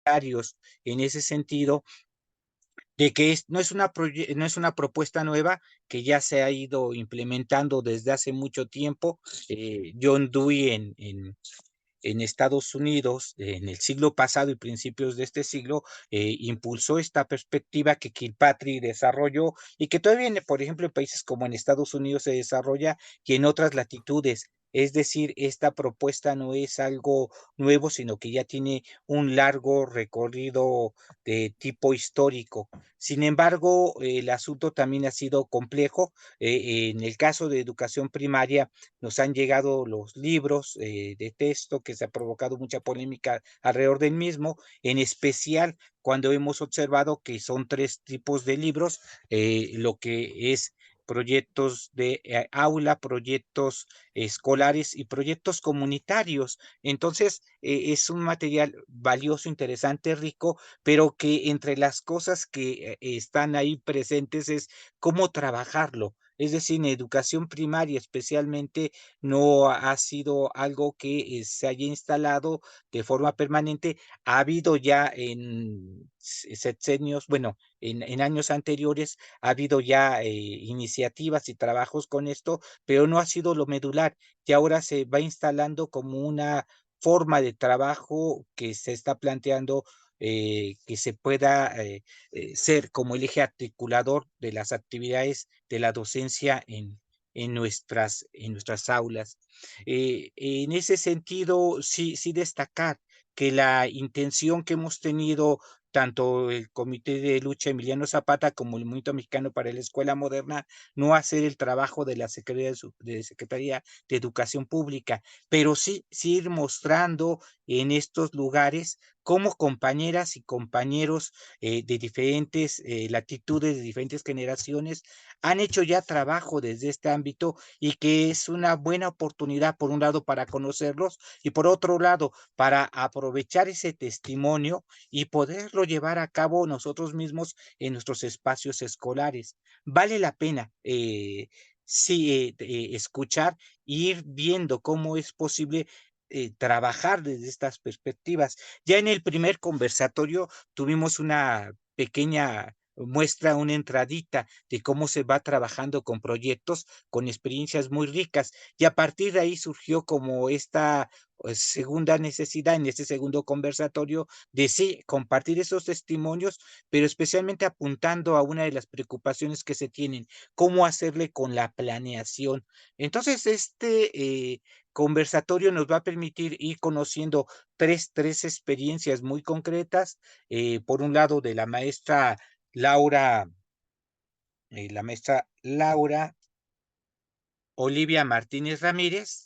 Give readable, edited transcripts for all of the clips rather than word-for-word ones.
comentarios en ese sentido de que no es una propuesta nueva que ya se ha ido implementando desde hace mucho tiempo. John Dewey en Estados Unidos, en el siglo pasado y principios de este siglo, impulsó esta perspectiva que Kilpatrick desarrolló y que todavía, por ejemplo, en países como en Estados Unidos se desarrolla y en otras latitudes. Es decir, esta propuesta no es algo nuevo, sino que ya tiene un largo recorrido de tipo histórico. Sin embargo, el asunto también ha sido complejo. En el caso de educación primaria, nos han llegado los libros de texto que se ha provocado mucha polémica alrededor del mismo, en especial cuando hemos observado que son tres tipos de libros, lo que es proyectos de aula, proyectos escolares y proyectos comunitarios. Entonces, es un material valioso, interesante, rico, pero que entre las cosas que están ahí presentes es cómo trabajarlo. Es decir, en educación primaria especialmente no ha sido algo que se haya instalado de forma permanente. Ha habido ya en sexenios, bueno, en años anteriores, ha habido ya iniciativas y trabajos con esto, pero no ha sido lo medular, que ahora se va instalando como una forma de trabajo que se está planteando que se pueda ser como el eje articulador de las actividades de la docencia en nuestras aulas. En ese sentido, sí destacar que la intención que hemos tenido tanto el Comité de Lucha Emiliano Zapata como el Movimiento Mexicano para la Escuela Moderna, no hacer el trabajo de la Secretaría de Educación Pública, pero sí ir mostrando en estos lugares cómo compañeras y compañeros de diferentes latitudes, de diferentes generaciones, han hecho ya trabajo desde este ámbito y que es una buena oportunidad, por un lado, para conocerlos y por otro lado, para aprovechar ese testimonio y poderlo llevar a cabo nosotros mismos en nuestros espacios escolares. Vale la pena, sí, escuchar e ir viendo cómo es posible trabajar desde estas perspectivas. Ya en el primer conversatorio tuvimos una pequeña muestra, una entradita de cómo se va trabajando con proyectos, con experiencias muy ricas, y a partir de ahí surgió como esta segunda necesidad en este segundo conversatorio de sí compartir esos testimonios, pero especialmente apuntando a una de las preocupaciones que se tienen, cómo hacerle con la planeación. Entonces, conversatorio nos va a permitir ir conociendo tres experiencias muy concretas. Por un lado, de Laura, la maestra Laura Olivia Martínez Ramírez,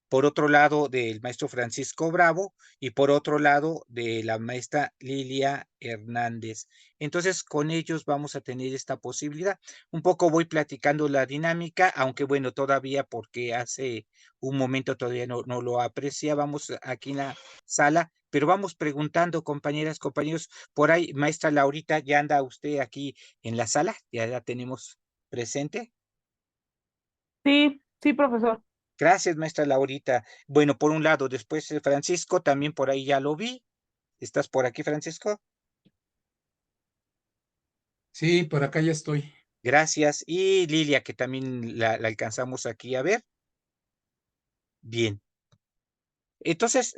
por otro lado del maestro Francisco Bravo y por otro lado de la maestra Lilia Hernández. Entonces, con ellos vamos a tener esta posibilidad. Un poco voy platicando la dinámica, aunque bueno, todavía porque hace un momento todavía no lo apreciábamos aquí en la sala, pero vamos preguntando, compañeras, compañeros, por ahí, maestra Laurita, ¿ya anda usted aquí en la sala? ¿Ya la tenemos presente? Sí, sí, profesor. Gracias, maestra Laurita. Bueno, por un lado, después Francisco, también por ahí ya lo vi. ¿Estás por aquí, Francisco? Sí, por acá ya estoy. Gracias. Y Lilia, que también la alcanzamos aquí a ver. Bien. Entonces,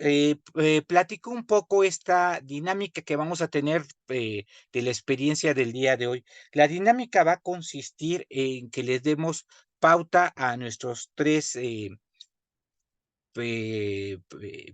platico un poco esta dinámica que vamos a tener de la experiencia del día de hoy. La dinámica va a consistir en que les demos pauta a nuestros tres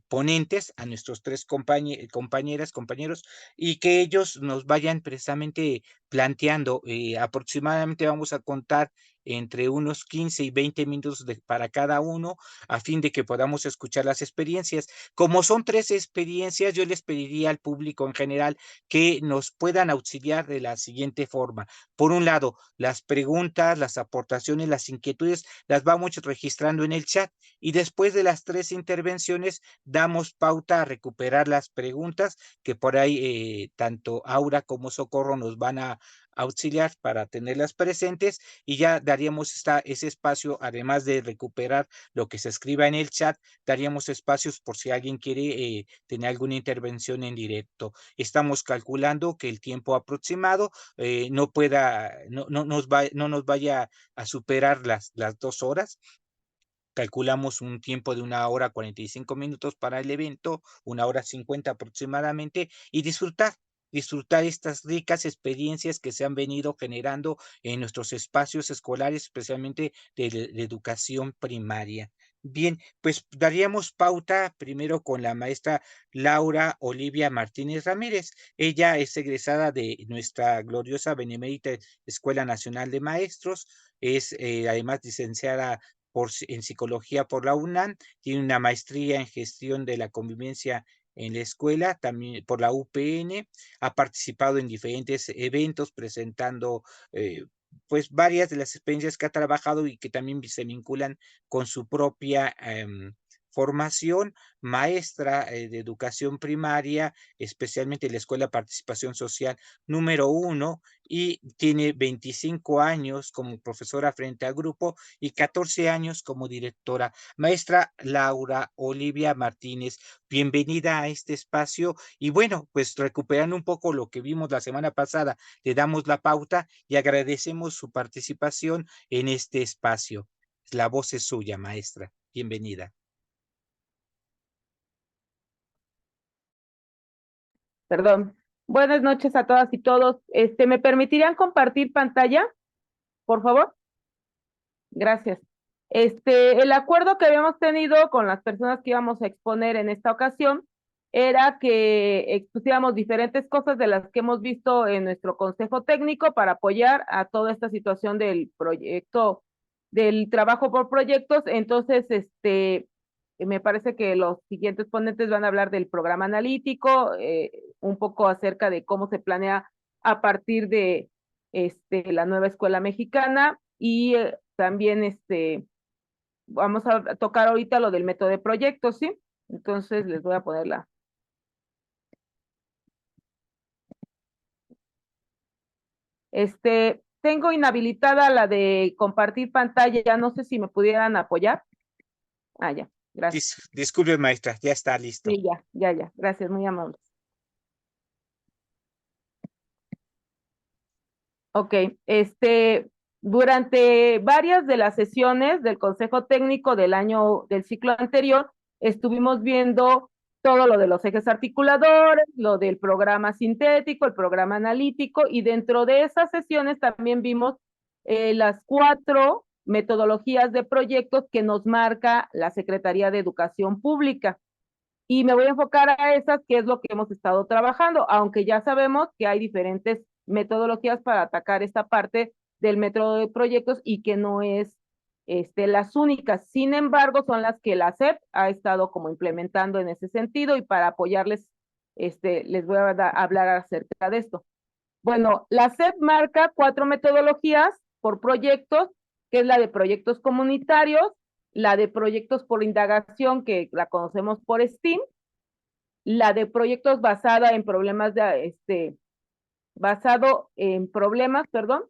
ponentes, a nuestros tres compañeras, compañeros, y que ellos nos vayan precisamente planteando. Aproximadamente vamos a contar entre unos 15 y 20 minutos para cada uno, a fin de que podamos escuchar las experiencias. Como son tres experiencias, yo les pediría al público en general que nos puedan auxiliar de la siguiente forma. Por un lado, las preguntas, las aportaciones, las inquietudes, las vamos registrando en el chat y después de las tres intervenciones damos pauta a recuperar las preguntas que por ahí tanto Aura como Socorro nos van auxiliar para tenerlas presentes y ya daríamos ese espacio, además de recuperar lo que se escriba en el chat, daríamos espacios por si alguien quiere tener alguna intervención en directo. Estamos calculando que el tiempo aproximado no nos vaya a superar las 2 horas. Calculamos un tiempo de 1 hora 45 minutos para el evento, 1 hora 50 aproximadamente, y disfrutar estas ricas experiencias que se han venido generando en nuestros espacios escolares, especialmente de educación primaria. Bien, pues daríamos pauta primero con la maestra Laura Olivia Martínez Ramírez. Ella es egresada de nuestra gloriosa Benemérita Escuela Nacional de Maestros, es además licenciada en psicología por la UNAM, tiene una maestría en gestión de la convivencia en la escuela, también por la UPN, ha participado en diferentes eventos presentando pues varias de las experiencias que ha trabajado y que también se vinculan con su propia formación, maestra de educación primaria, especialmente en la Escuela de Participación Social número 1, y tiene 25 años como profesora frente al grupo y 14 años como directora. Maestra Laura Olivia Martínez, bienvenida a este espacio. Y bueno, pues recuperando un poco lo que vimos la semana pasada, le damos la pauta y agradecemos su participación en este espacio. La voz es suya, maestra. Bienvenida. Perdón. Buenas noches a todas y todos. ¿Me permitirían compartir pantalla, por favor? Gracias. El acuerdo que habíamos tenido con las personas que íbamos a exponer en esta ocasión era que expusiéramos diferentes cosas de las que hemos visto en nuestro consejo técnico para apoyar a toda esta situación del proyecto, del trabajo por proyectos. Entonces, me parece que los siguientes ponentes van a hablar del programa analítico, un poco acerca de cómo se planea a partir de la nueva escuela mexicana y también vamos a tocar ahorita lo del método de proyectos, ¿sí? Entonces les voy a poner la. Tengo inhabilitada la de compartir pantalla, ya no sé si me pudieran apoyar. Ah, ya, gracias. Disculpe, maestra, ya está listo. Sí, ya, gracias, muy amables. Ok, durante varias de las sesiones del Consejo Técnico del ciclo anterior, estuvimos viendo todo lo de los ejes articuladores, lo del programa sintético, el programa analítico, y dentro de esas sesiones también vimos las 4 metodologías de proyectos que nos marca la Secretaría de Educación Pública. Y me voy a enfocar a esas, que es lo que hemos estado trabajando, aunque ya sabemos que hay diferentes metodologías para atacar esta parte del método de proyectos y que no es las únicas. Sin embargo, son las que la SEP ha estado como implementando en ese sentido, y para apoyarles, les voy a hablar acerca de esto. Bueno, la SEP marca 4 metodologías por proyectos, que es la de proyectos comunitarios, la de proyectos por indagación, que la conocemos por STEAM, la de proyectos basado en problemas perdón,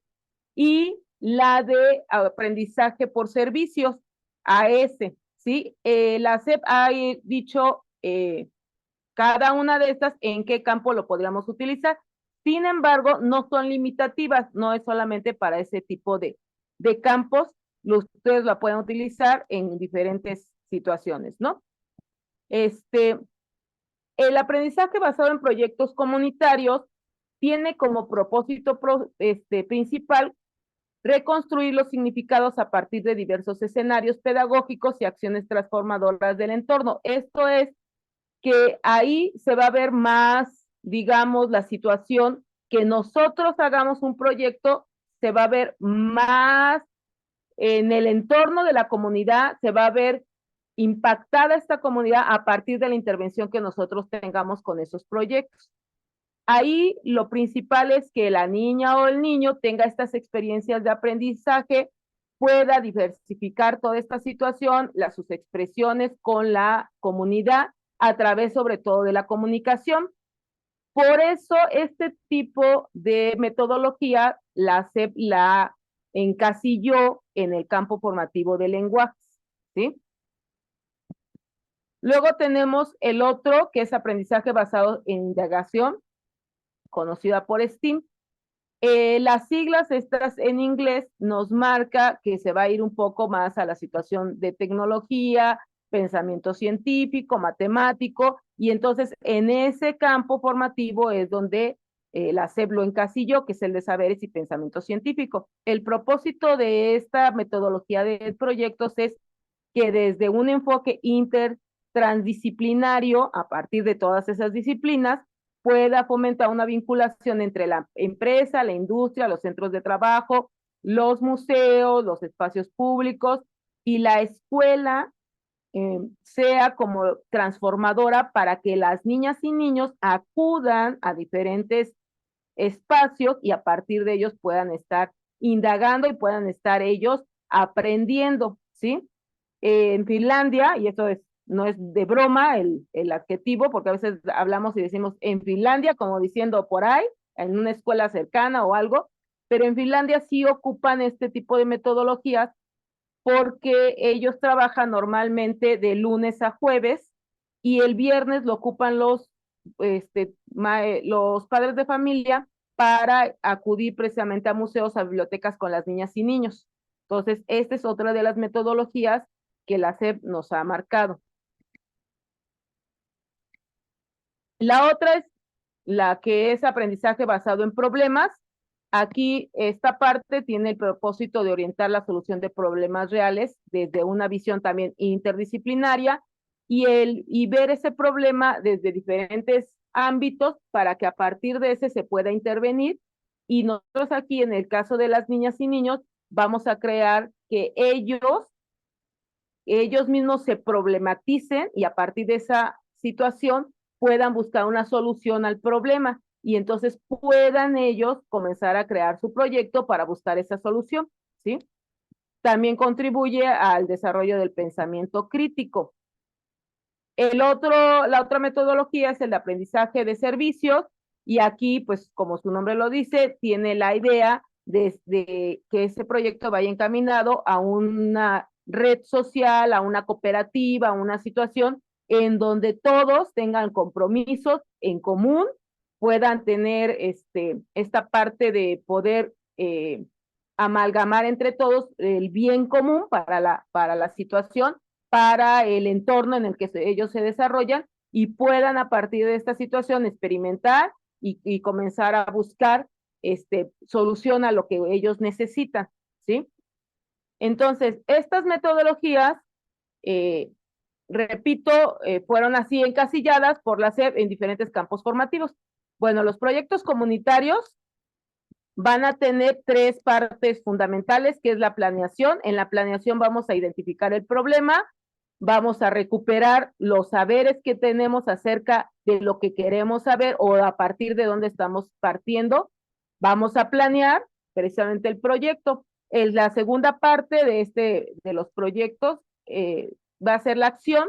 y la de aprendizaje por servicios, AS, ¿sí? La SEP ha dicho cada una de estas en qué campo lo podríamos utilizar. Sin embargo, no son limitativas, no es solamente para ese tipo de campos, ustedes la pueden utilizar en diferentes situaciones, ¿no? El aprendizaje basado en proyectos comunitarios tiene como propósito principal reconstruir los significados a partir de diversos escenarios pedagógicos y acciones transformadoras del entorno. Esto es que ahí se va a ver más, digamos, la situación que nosotros hagamos un proyecto, se va a ver más en el entorno de la comunidad, se va a ver impactada esta comunidad a partir de la intervención que nosotros tengamos con esos proyectos. Ahí lo principal es que la niña o el niño tenga estas experiencias de aprendizaje, pueda diversificar toda esta situación, sus expresiones con la comunidad a través sobre todo de la comunicación. Por eso este tipo de metodología la SEP la encasilló en el campo formativo de lenguajes, ¿sí? Luego tenemos el otro, que es aprendizaje basado en indagación, conocida por STEAM. Las siglas estas en inglés nos marca que se va a ir un poco más a la situación de tecnología, pensamiento científico, matemático, y entonces en ese campo formativo es donde la SEP lo encasilló, que es el de saberes y pensamiento científico. El propósito de esta metodología de proyectos es que desde un enfoque intertransdisciplinario, a partir de todas esas disciplinas, pueda fomentar una vinculación entre la empresa, la industria, los centros de trabajo, los museos, los espacios públicos y la escuela sea como transformadora para que las niñas y niños acudan a diferentes espacios y a partir de ellos puedan estar indagando y puedan estar ellos aprendiendo, ¿sí? En Finlandia, y esto es, no es de broma el adjetivo, porque a veces hablamos y decimos en Finlandia, como diciendo por ahí, en una escuela cercana o algo, pero en Finlandia sí ocupan este tipo de metodologías porque ellos trabajan normalmente de lunes a jueves y el viernes lo ocupan los padres de familia para acudir precisamente a museos, a bibliotecas con las niñas y niños. Entonces, esta es otra de las metodologías que la SEP nos ha marcado. La otra es la que es aprendizaje basado en problemas. Aquí esta parte tiene el propósito de orientar la solución de problemas reales desde una visión también interdisciplinaria y ver ese problema desde diferentes ámbitos para que a partir de ese se pueda intervenir. Y nosotros aquí, en el caso de las niñas y niños, vamos a crear que ellos mismos se problematicen y a partir de esa situación puedan buscar una solución al problema y entonces puedan ellos comenzar a crear su proyecto para buscar esa solución, ¿sí? También contribuye al desarrollo del pensamiento crítico. La otra metodología es el de aprendizaje de servicios y aquí, pues como su nombre lo dice, tiene la idea de que ese proyecto vaya encaminado a una red social, a una cooperativa, a una situación en donde todos tengan compromisos en común, puedan tener esta parte de poder amalgamar entre todos el bien común para la situación, para el entorno en el que ellos se desarrollan y puedan a partir de esta situación experimentar y comenzar a buscar solución a lo que ellos necesitan, ¿sí? Entonces, estas metodologías, repito, fueron así encasilladas por la SEP en diferentes campos formativos. Bueno, los proyectos comunitarios van a tener tres partes fundamentales, que es la planeación. En la planeación vamos a identificar el problema, vamos a recuperar los saberes que tenemos acerca de lo que queremos saber o a partir de dónde estamos partiendo. Vamos a planear precisamente el proyecto. En la segunda parte de los proyectos va a ser la acción,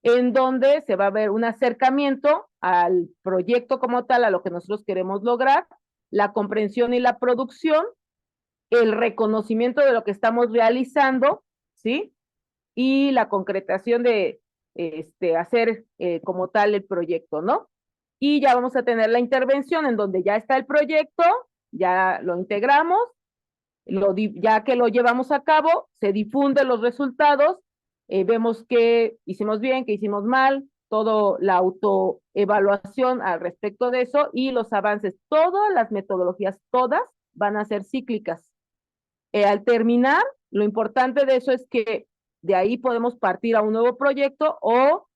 en donde se va a ver un acercamiento al proyecto como tal, a lo que nosotros queremos lograr, la comprensión y la producción, el reconocimiento de lo que estamos realizando, ¿sí? Y la concretación de hacer como tal el proyecto, ¿no? Y ya vamos a tener la intervención en donde ya está el proyecto, ya lo integramos, ya que lo llevamos a cabo, se difunden los resultados, vemos qué hicimos bien, qué hicimos mal, todo la autoevaluación al respecto de eso y los avances. Todas las metodologías, todas van a ser cíclicas. Al terminar, lo importante de eso es que de ahí podemos partir a un nuevo proyecto o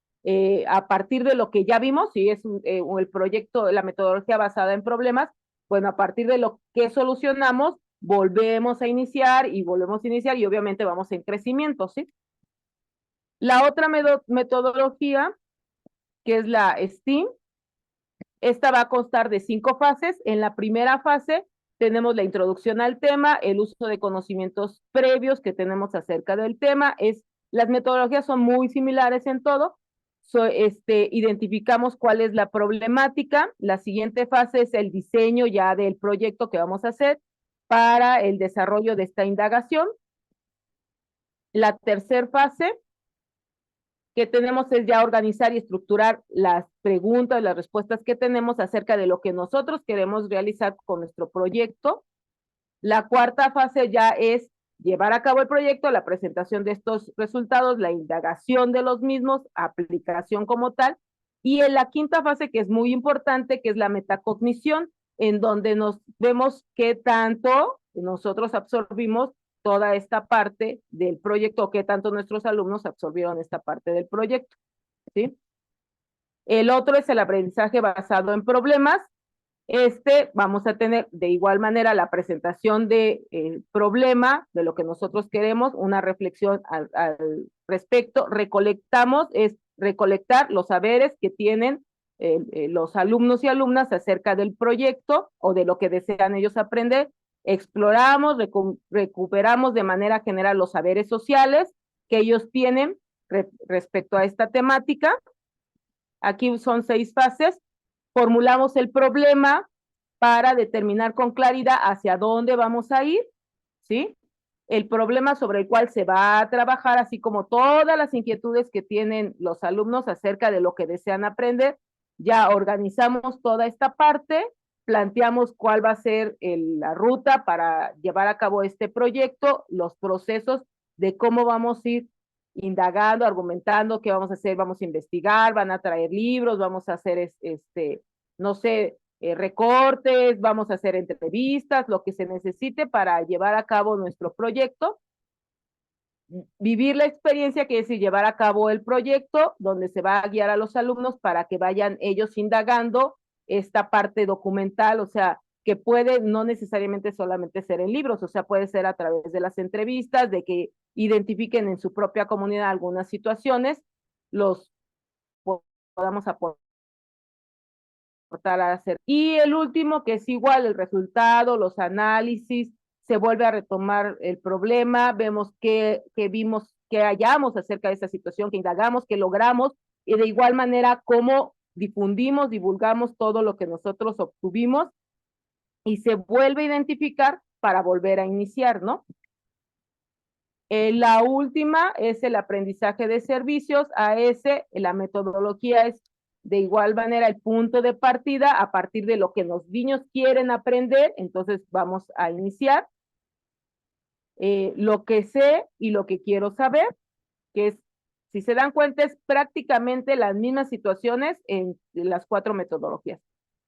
a partir de lo que ya vimos, si es el proyecto, la metodología basada en problemas, bueno, a partir de lo que solucionamos, volvemos a iniciar y volvemos a iniciar y obviamente vamos en crecimiento, ¿sí? La otra metodología, que es la STEAM, esta va a constar de 5 fases. En la primera fase tenemos la introducción al tema, el uso de conocimientos previos que tenemos acerca del tema. Las metodologías son muy similares en todo, identificamos cuál es la problemática. La siguiente fase es el diseño ya del proyecto que vamos a hacer para el desarrollo de esta indagación. La tercera fase que tenemos es ya organizar y estructurar las preguntas, las respuestas que tenemos acerca de lo que nosotros queremos realizar con nuestro proyecto. La cuarta fase ya es llevar a cabo el proyecto, la presentación de estos resultados, la indagación de los mismos, aplicación como tal. Y en la quinta fase, que es muy importante, que es la metacognición, en donde nos vemos qué tanto nosotros absorbimos toda esta parte del proyecto, o qué tanto nuestros alumnos absorbieron esta parte del proyecto, ¿sí? El otro es el aprendizaje basado en problemas. Vamos a tener de igual manera la presentación de problema, de lo que nosotros queremos, una reflexión al respecto. Es recolectar los saberes que tienen los alumnos y alumnas acerca del proyecto o de lo que desean ellos aprender. Exploramos, recuperamos de manera general los saberes sociales que ellos tienen respecto a esta temática. Aquí son 6 fases. Formulamos el problema para determinar con claridad hacia dónde vamos a ir, ¿sí? El problema sobre el cual se va a trabajar, así como todas las inquietudes que tienen los alumnos acerca de lo que desean aprender. Ya organizamos toda esta parte, planteamos cuál va a ser la ruta para llevar a cabo este proyecto, los procesos de cómo vamos a ir indagando, argumentando, qué vamos a hacer, vamos a investigar, van a traer libros, vamos a hacer no sé, recortes, vamos a hacer entrevistas, lo que se necesite para llevar a cabo nuestro proyecto. Vivir la experiencia quiere decir llevar a cabo el proyecto, donde se va a guiar a los alumnos para que vayan ellos indagando esta parte documental, o sea, que puede no necesariamente solamente ser en libros, o sea, puede ser a través de las entrevistas, de que identifiquen en su propia comunidad algunas situaciones, los podamos aportar a hacer. Y el último, que es igual, el resultado, los análisis, se vuelve a retomar el problema, vemos qué vimos, qué hallamos acerca de esta situación, que indagamos, que logramos, y de igual manera cómo difundimos, divulgamos todo lo que nosotros obtuvimos, y se vuelve a identificar para volver a iniciar, ¿no? La última es el aprendizaje de servicios. La metodología es de igual manera el punto de partida a partir de lo que los niños quieren aprender. Entonces vamos a iniciar lo que sé y lo que quiero saber, que es, si se dan cuenta, es prácticamente las mismas situaciones en las 4 metodologías.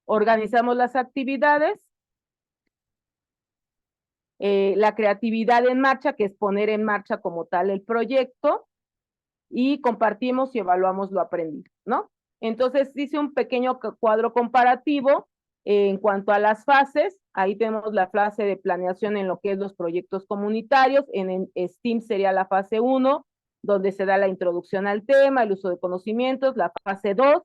Organizamos las actividades, la creatividad en marcha, que es poner en marcha como tal el proyecto, y compartimos y evaluamos lo aprendido, ¿no? Entonces, hice un pequeño cuadro comparativo en cuanto a las fases. Ahí tenemos la fase de planeación en lo que es los proyectos comunitarios. En STEAM sería la fase 1, donde se da la introducción al tema, el uso de conocimientos. La fase 2,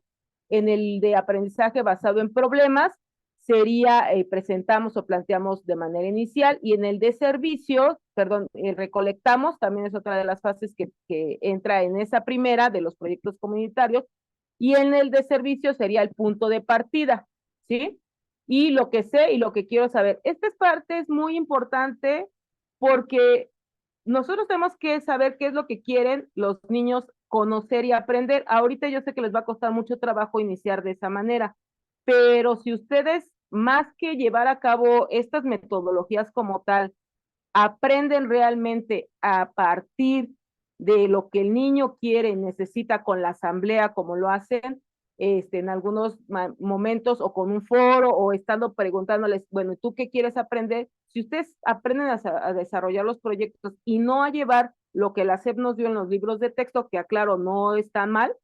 en el de aprendizaje basado en problemas, sería presentamos o planteamos de manera inicial, y en el de servicios, recolectamos, también es otra de las fases que entra en esa primera de los proyectos comunitarios, y en el de servicios sería el punto de partida, ¿sí? Y lo que sé y lo que quiero saber. Esta parte es muy importante porque nosotros tenemos que saber qué es lo que quieren los niños conocer y aprender. Ahorita yo sé que les va a costar mucho trabajo iniciar de esa manera, pero si ustedes, más que llevar a cabo estas metodologías como tal, aprenden realmente a partir de lo que el niño quiere y necesita con la asamblea, como lo hacen en algunos momentos, o con un foro, o estando preguntándoles, bueno, ¿tú qué quieres aprender? Si ustedes aprenden a desarrollar los proyectos y no a llevar lo que la SEP nos dio en los libros de texto, que aclaro, no está mal,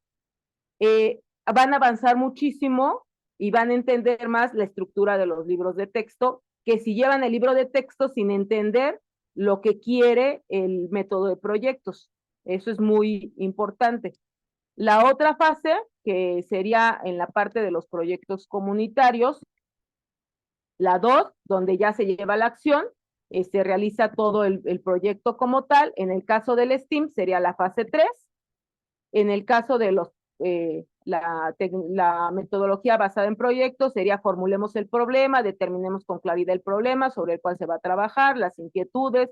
van a avanzar muchísimo y van a entender más la estructura de los libros de texto, que si llevan el libro de texto sin entender lo que quiere el método de proyectos. Eso es muy importante. La otra fase, que sería en la parte de los proyectos comunitarios, la 2, donde ya se lleva la acción, se realiza todo el proyecto como tal. En el caso del STEAM sería la fase 3. En el caso de los la metodología basada en proyectos sería formulemos el problema, determinemos con claridad el problema sobre el cual se va a trabajar, las inquietudes,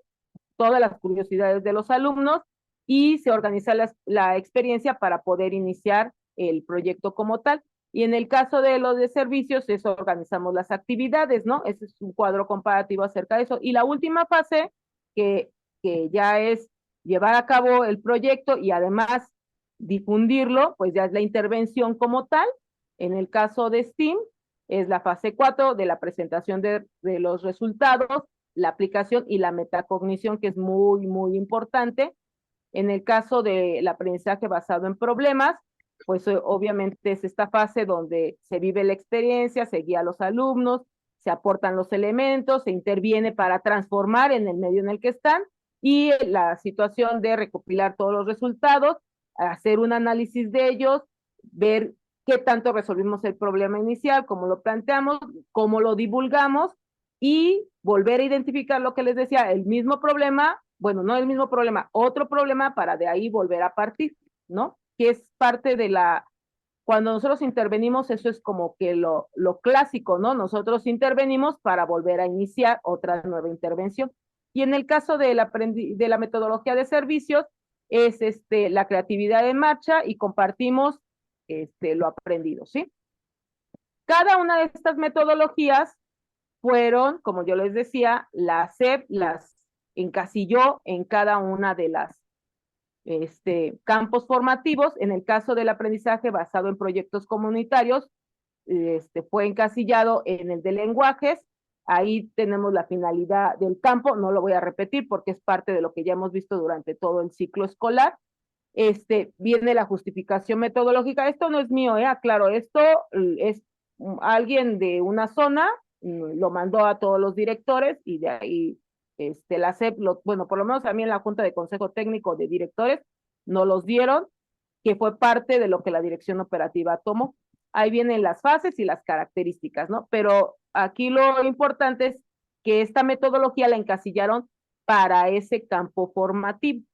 todas las curiosidades de los alumnos y se organiza la experiencia para poder iniciar el proyecto como tal. Y en el caso de los de servicios, eso organizamos las actividades, ¿no? Ese es un cuadro comparativo acerca de eso. Y la última fase, que ya es llevar a cabo el proyecto y además difundirlo, pues ya es la intervención como tal. En el caso de STEAM, es la fase 4 de la presentación de los resultados, la aplicación y la metacognición, que es muy, muy importante. En el caso del aprendizaje basado en problemas, pues obviamente es esta fase donde se vive la experiencia, se guía a los alumnos, se aportan los elementos, se interviene para transformar en el medio en el que están y la situación de recopilar todos los resultados, hacer un análisis de ellos, ver qué tanto resolvimos el problema inicial, cómo lo planteamos, cómo lo divulgamos y volver a identificar lo que les decía, el mismo problema, bueno, no el mismo problema, otro problema para de ahí volver a partir, ¿no? Que es parte de cuando nosotros intervenimos, eso es como que lo clásico, ¿no? Nosotros intervenimos para volver a iniciar otra nueva intervención. Y en el caso de la metodología de servicios, es la creatividad en marcha y compartimos lo aprendido, ¿sí? Cada una de estas metodologías fueron, como yo les decía, la SEP las encasilló en cada una de las campos formativos. En el caso del aprendizaje basado en proyectos comunitarios, fue encasillado en el de lenguajes. Ahí tenemos la finalidad del campo, no lo voy a repetir porque es parte de lo que ya hemos visto durante todo el ciclo escolar. Viene la justificación metodológica. Esto no es mío, aclaro, esto es alguien de una zona, lo mandó a todos los directores y de ahí la SEP, bueno, por lo menos a mí en la Junta de Consejo Técnico de Directores nos los dieron, que fue parte de lo que la dirección operativa tomó. Ahí vienen las fases y las características, ¿no? Pero aquí lo importante es que esta metodología la encasillaron para ese campo formativo.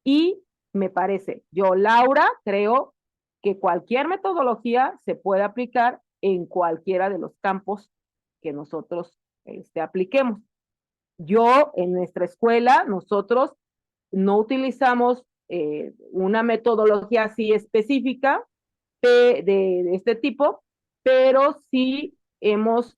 Y me parece, yo, Laura, creo que cualquier metodología se puede aplicar en cualquiera de los campos que nosotros apliquemos. Yo, en nuestra escuela, nosotros no utilizamos una metodología así específica de este tipo, pero sí hemos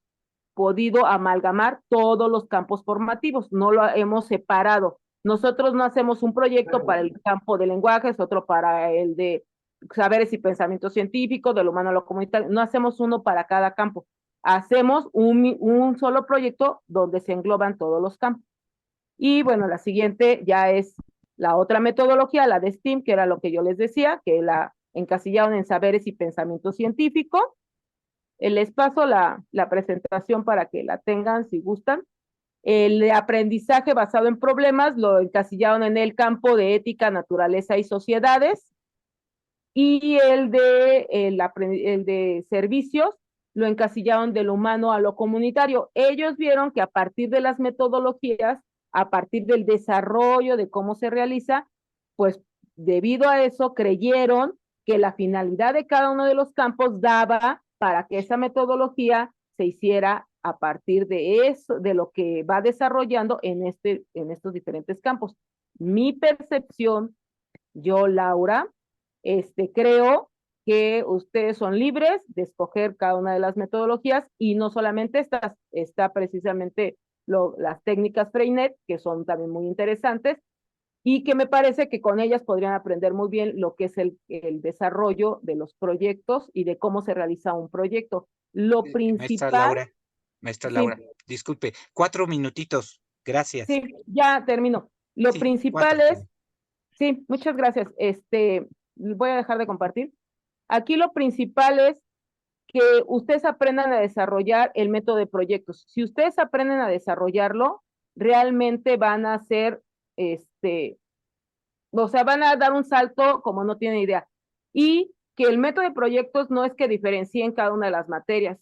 podido amalgamar todos los campos formativos, no lo hemos separado. Nosotros no hacemos un proyecto para el campo de lenguajes, otro para el de saberes y pensamiento científico, de lo humano a lo comunitario, no hacemos uno para cada campo. Hacemos un solo proyecto donde se engloban todos los campos. Y bueno, la siguiente ya es la otra metodología, la de STEAM, que era lo que yo les decía, que la encasillaron en saberes y pensamiento científico. Les paso la presentación para que la tengan si gustan. El aprendizaje basado en problemas lo encasillaron en el campo de ética, naturaleza y sociedades. Y el de servicios lo encasillaron de lo humano a lo comunitario. Ellos vieron que a partir de las metodologías, a partir del desarrollo de cómo se realiza, pues debido a eso creyeron que la finalidad de cada uno de los campos daba para que esa metodología se hiciera a partir de eso, de lo que va desarrollando en estos diferentes campos. Mi percepción, yo, Laura, creo que ustedes son libres de escoger cada una de las metodologías y no solamente estas, está precisamente las técnicas Freinet, que son también muy interesantes y que me parece que con ellas podrían aprender muy bien lo que es el desarrollo de los proyectos y de cómo se realiza un proyecto. Lo principal... Maestra Laura, disculpe, 4 minutitos, gracias. Sí, ya termino. Lo principal es... Sí, muchas gracias. Voy a dejar de compartir. Aquí lo principal es que ustedes aprendan a desarrollar el método de proyectos. Si ustedes aprenden a desarrollarlo, realmente van a hacer, o sea, van a dar un salto como no tienen idea. Y que el método de proyectos no es que diferencien cada una de las materias.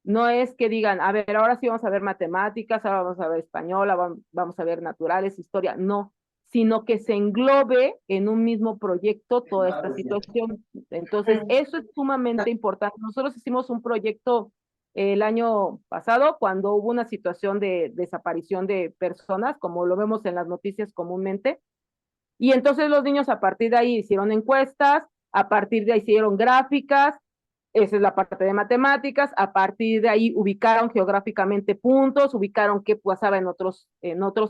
No es que digan, a ver, ahora sí vamos a ver matemáticas, ahora vamos a ver español, vamos a ver naturales, historia. No. sino que se englobe en un mismo proyecto toda esta situación. Entonces, eso es sumamente importante. Nosotros hicimos un proyecto el año pasado cuando hubo una situación de desaparición de personas, como lo vemos en las noticias comúnmente, y entonces los niños a partir de ahí hicieron encuestas, a partir de ahí hicieron gráficas, esa es la parte de matemáticas, a partir de ahí ubicaron geográficamente puntos, ubicaron qué pasaba en otros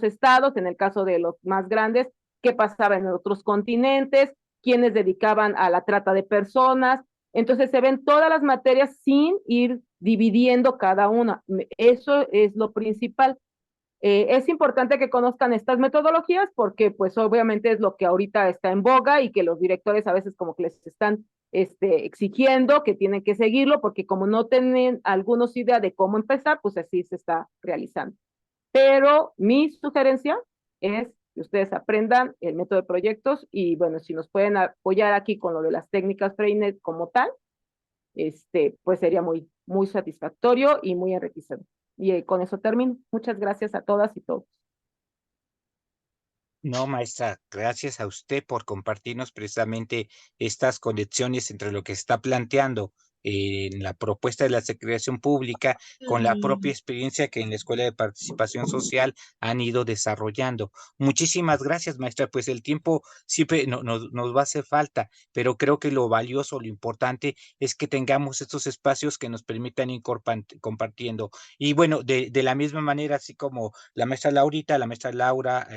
estados, en el caso de los más grandes, qué pasaba en otros continentes, quiénes dedicaban a la trata de personas. Entonces se ven todas las materias sin ir dividiendo cada una. Eso es lo principal. Es importante que conozcan estas metodologías porque pues obviamente es lo que ahorita está en boga y que los directores a veces como que les están exigiendo que tienen que seguirlo porque como no tienen algunos idea de cómo empezar, pues así se está realizando. Pero mi sugerencia es que ustedes aprendan el método de proyectos y bueno, si nos pueden apoyar aquí con lo de las técnicas Freinet como tal, pues sería muy satisfactorio y muy enriquecedor. Y con eso termino. Muchas gracias a todas y todos. No, maestra, gracias a usted por compartirnos precisamente estas conexiones entre lo que está planteando en la propuesta de la Secretaría Pública con la propia experiencia que en la Escuela de Participación Social han ido desarrollando. Muchísimas gracias, maestra. Pues el tiempo siempre nos va a hacer falta, pero creo que lo valioso, lo importante es que tengamos estos espacios que nos permitan ir compartiendo. Y bueno, de la misma manera, así como la maestra Laurita, la maestra Laura,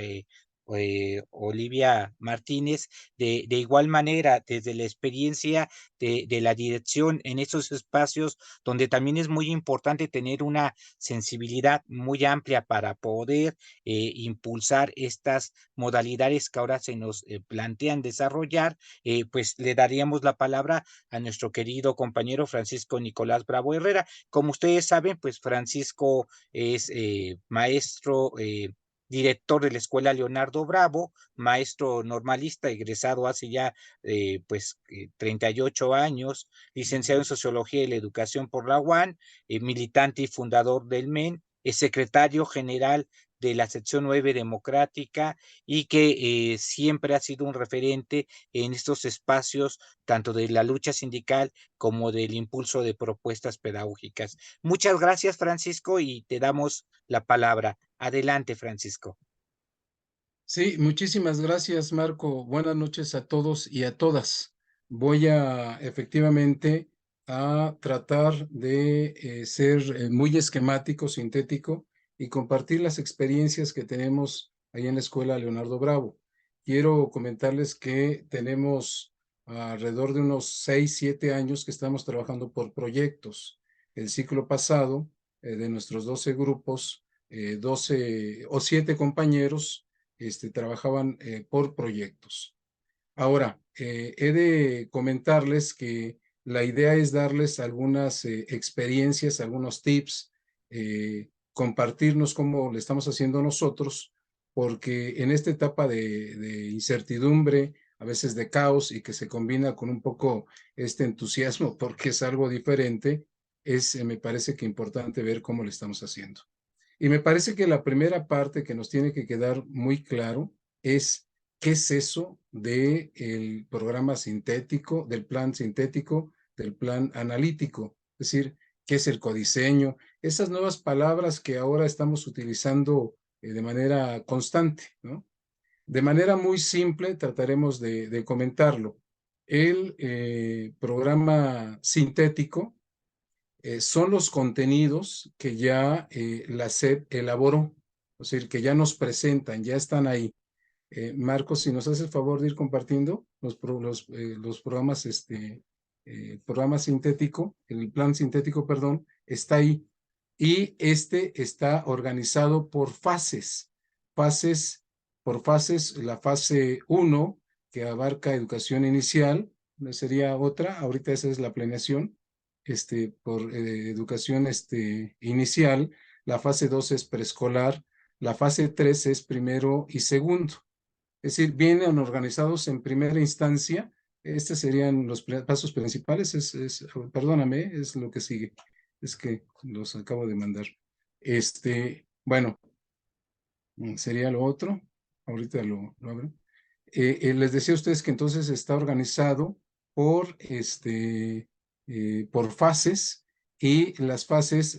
Olivia Martínez, de igual manera, desde la experiencia de la dirección en esos espacios donde también es muy importante tener una sensibilidad muy amplia para poder impulsar estas modalidades que ahora se nos plantean desarrollar, pues le daríamos la palabra a nuestro querido compañero Francisco Nicolás Bravo Herrera. Como ustedes saben, pues Francisco es maestro, director de la Escuela Leonardo Bravo, maestro normalista, egresado hace ya 38 años, licenciado en Sociología y la Educación por la UAN, militante y fundador del MEN, es secretario general de la sección 9 democrática y que siempre ha sido un referente en estos espacios, tanto de la lucha sindical como del impulso de propuestas pedagógicas. Muchas gracias, Francisco, y te damos la palabra. Adelante, Francisco. Sí, muchísimas gracias, Marco. Buenas noches a todos y a todas. Voy a efectivamente a tratar de ser muy esquemático, sintético y compartir las experiencias que tenemos ahí en la Escuela Leonardo Bravo. Quiero comentarles que tenemos alrededor de unos 6, 7 años que estamos trabajando por proyectos. El ciclo pasado, de nuestros 12 grupos, 12 o 7 compañeros, trabajaban por proyectos. Ahora, he de comentarles que la idea es darles algunas experiencias, algunos tips, compartirnos cómo le estamos haciendo nosotros, porque en esta etapa de incertidumbre, a veces de caos y que se combina con un poco este entusiasmo porque es algo diferente, me parece que importante ver cómo le estamos haciendo. Y me parece que la primera parte que nos tiene que quedar muy claro es qué es eso del programa sintético, del plan analítico, es decir, qué es el codiseño, esas nuevas palabras que ahora estamos utilizando de manera constante, ¿no? De manera muy simple trataremos de comentarlo. El programa sintético son los contenidos que ya la SEP elaboró, es decir, que ya nos presentan, ya están ahí. Marcos, si nos hace el favor de ir compartiendo los programas, programa sintético, el plan sintético, perdón, está ahí. Y está organizado por fases, la fase 1, que abarca educación inicial, sería otra, ahorita esa es la planeación, por educación inicial, la fase 2 es preescolar, la fase 3 es primero y segundo. Es decir, vienen organizados en primera instancia. Estos serían los pasos principales. Perdóname, es lo que sigue. Es que los acabo de mandar. Bueno, sería lo otro. ahorita lo abro. Les decía a ustedes que entonces está organizado por, por fases, y las fases,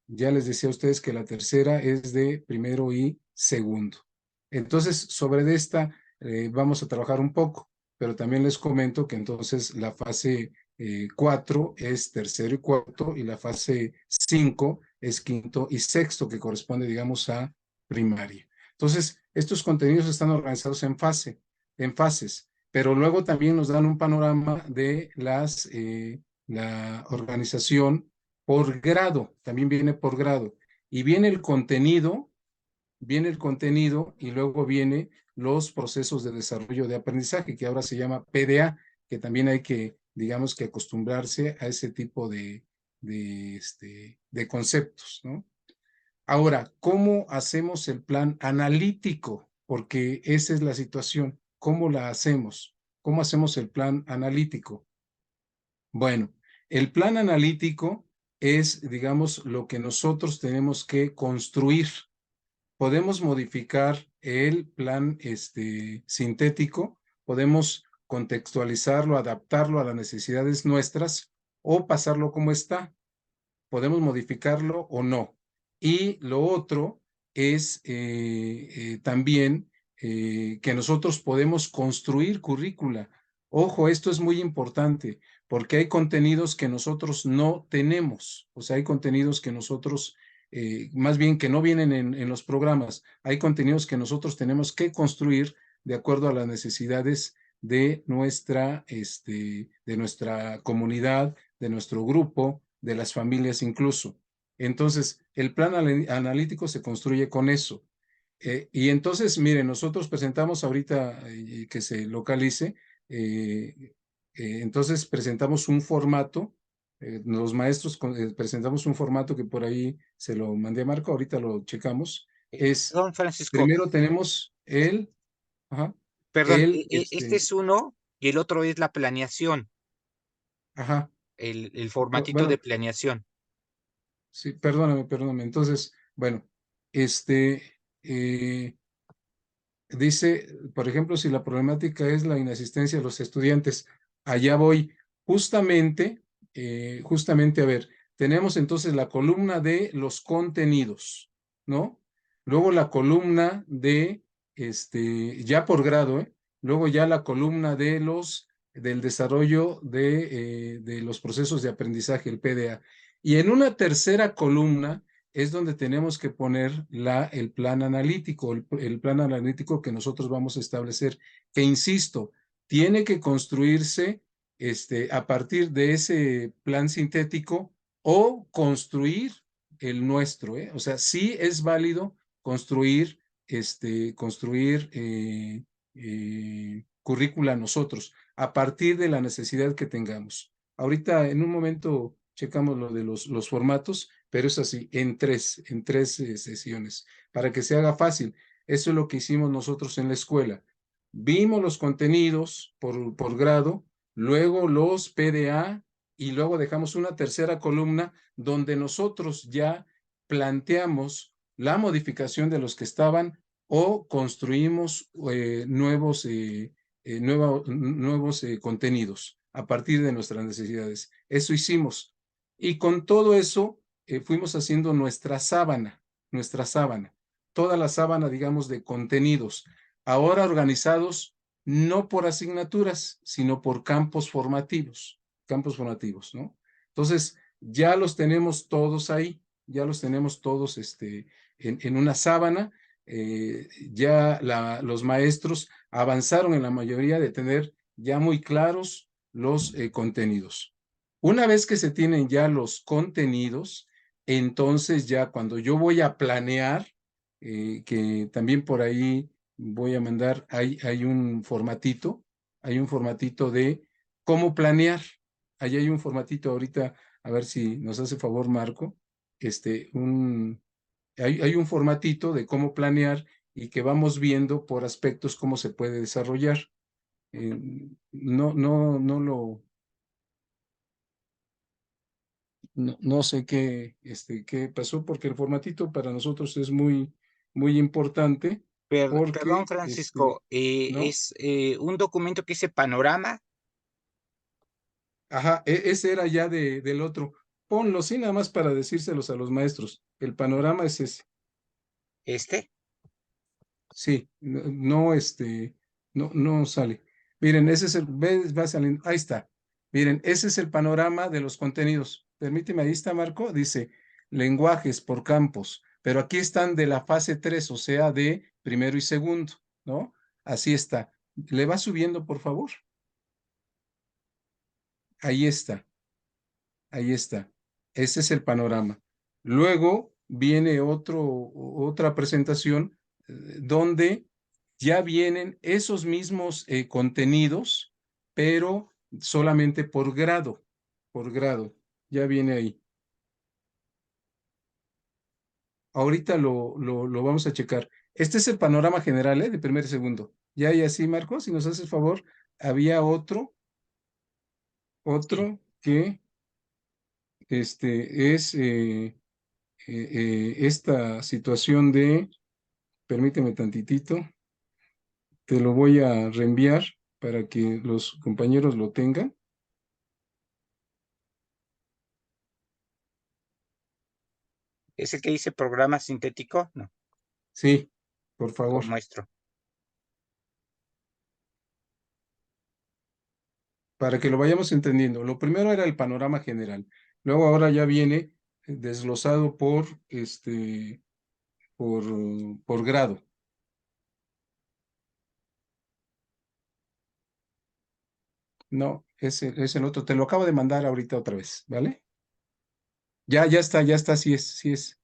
ya les decía a ustedes que la tercera es de primero y segundo. Entonces, sobre esta vamos a trabajar un poco, pero también les comento que entonces la fase 4 es tercero y cuarto, y la fase 5 es quinto y sexto, que corresponde, digamos, a primaria. Entonces, estos contenidos están organizados en fases, pero luego también nos dan un panorama de la organización por grado, también viene por grado, y viene el contenido y luego viene los procesos de desarrollo de aprendizaje, que ahora se llama PDA, que también hay que, digamos, que acostumbrarse a ese tipo de conceptos, ¿no? Ahora, ¿cómo hacemos el plan analítico? Porque esa es la situación. ¿Cómo la hacemos? ¿Cómo hacemos el plan analítico? Bueno, el plan analítico es, digamos, lo que nosotros tenemos que construir. Podemos modificar el plan sintético, podemos contextualizarlo, adaptarlo a las necesidades nuestras o pasarlo como está. Podemos modificarlo o no. Y lo otro es también que nosotros podemos construir currícula. Ojo, esto es muy importante porque hay contenidos que nosotros no tenemos, o sea, hay contenidos que nosotros, más bien que no vienen en los programas, hay contenidos que nosotros tenemos que construir de acuerdo a las necesidades de nuestra comunidad, de nuestro grupo, de las familias incluso. Entonces, el plan analítico se construye con eso. Y entonces, miren, nosotros presentamos ahorita que se localice, entonces presentamos un formato, los maestros presentamos un formato que por ahí se lo mandé a Marco, ahorita lo checamos. Es, Don Francisco, primero tenemos ajá, perdón, el, este es uno y el otro es la planeación, ajá, el formatito de bueno, planeación. sí, perdóname. Entonces, bueno, eh, dice, por ejemplo, si la problemática es la inasistencia de los estudiantes, allá voy. Justamente, a ver, tenemos entonces la columna de los contenidos, ¿no? Luego la columna de, ya por grado, ¿eh? Luego ya la columna del desarrollo de los procesos de aprendizaje, el PDA. Y en una tercera columna es donde tenemos que poner el plan analítico, el plan analítico que nosotros vamos a establecer, que insisto, tiene que construirse a partir de ese plan sintético o construir el nuestro, ¿eh? O sea, sí es válido construir currícula nosotros, a partir de la necesidad que tengamos. Ahorita, en un momento, checamos lo de los formatos, pero es así, en tres sesiones, para que se haga fácil. Eso es lo que hicimos nosotros en la escuela. Vimos los contenidos por grado, luego los PDA, y luego dejamos una tercera columna donde nosotros ya planteamos la modificación de los que estaban o construimos nuevos contenidos a partir de nuestras necesidades. Eso hicimos. Y con todo eso fuimos haciendo nuestra sábana, toda la sábana, digamos, de contenidos, ahora organizados no por asignaturas, sino por campos formativos, ¿no? Entonces, ya los tenemos todos ahí, ya los tenemos todos en una sábana. Ya los maestros avanzaron en la mayoría de tener ya muy claros los contenidos. Una vez que se tienen ya los contenidos, entonces ya cuando yo voy a planear, que también por ahí voy a mandar, hay un formatito de cómo planear. Ahí hay un formatito ahorita, a ver si nos hace favor, Marco, hay un formatito de cómo planear y que vamos viendo por aspectos cómo se puede desarrollar. No sé qué pasó, porque el formatito para nosotros es muy, muy importante. porque, Perdón, Francisco, ¿no? es un documento que dice panorama, Ajá, ese era ya del otro. Ponlo, sí, nada más para decírselos a los maestros. El panorama es ese. este. Sí, no, no sale. Miren, ese es va saliendo, ahí está. Miren, ese es el panorama de los contenidos. Permíteme, ahí está, Marco, dice lenguajes por campos, pero aquí están de la fase 3, o sea, de primero y segundo, ¿no? Así está. ¿Le va subiendo, por favor? Ahí está, ahí está. Ese es el panorama. Luego viene otra presentación donde ya vienen esos mismos contenidos, pero solamente por grado, ya viene ahí. Ahorita lo vamos a checar. Este es el panorama general, de primer y segundo. Ya y así, Marcos, si nos haces favor, había otro Sí. que es esta situación de, permíteme tantitito, te lo voy a reenviar para que los compañeros lo tengan. ¿Es el que dice programa sintético? No, Sí, por favor, muestro. para que lo vayamos entendiendo. Lo primero era el panorama general. Luego ahora ya viene desglosado por grado. No, es el otro. Te lo acabo de mandar ahorita otra vez, ¿vale? Ya está, sí es, sí es.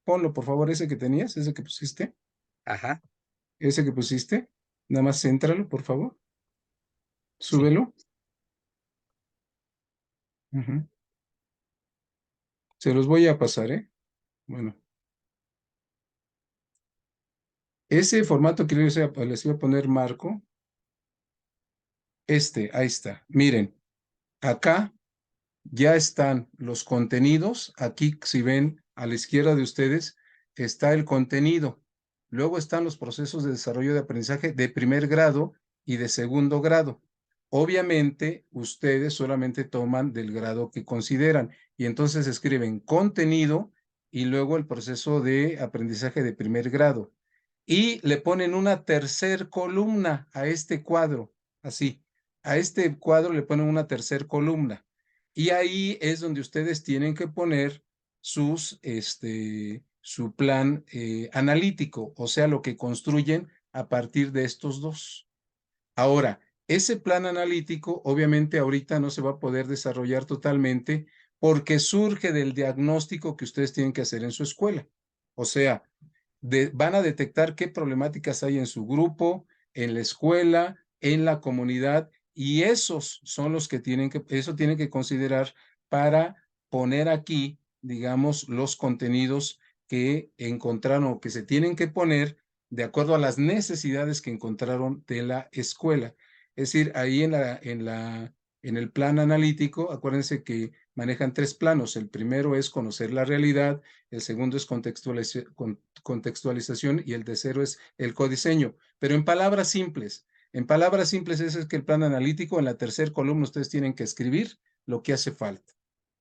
Ponlo, por favor, ese que tenías, ese que pusiste, Ajá, ese que pusiste. Nada más céntralo, por favor. sí. Súbelo. Ujú. Se los voy a pasar, ¿eh? Bueno, ese formato que les iba a poner Marco, ahí está. Miren, acá ya están los contenidos. Aquí, si ven a la izquierda de ustedes, está el contenido. Luego están los procesos de desarrollo de aprendizaje de primer grado y de segundo grado. Obviamente, ustedes solamente toman del grado que consideran y entonces escriben contenido y luego el proceso de aprendizaje de primer grado. Y le ponen una tercer columna a este cuadro, así. A este cuadro le ponen una tercer columna. Y ahí es donde ustedes tienen que poner su plan analítico, o sea, lo que construyen a partir de estos dos. Ahora, ese plan analítico obviamente ahorita no se va a poder desarrollar totalmente porque surge del diagnóstico que ustedes tienen que hacer en su escuela. O sea, van a detectar qué problemáticas hay en su grupo, en la escuela, en la comunidad, y esos son los que eso tienen que considerar para poner aquí, digamos, los contenidos que encontraron o que se tienen que poner de acuerdo a las necesidades que encontraron de la escuela. Es decir, ahí en el plan analítico, acuérdense que manejan tres planos. El primero es conocer la realidad, el segundo es contextualización y el tercero es el codiseño. Pero en palabras simples, ese es que el plan analítico, en la tercera columna ustedes tienen que escribir lo que hace falta.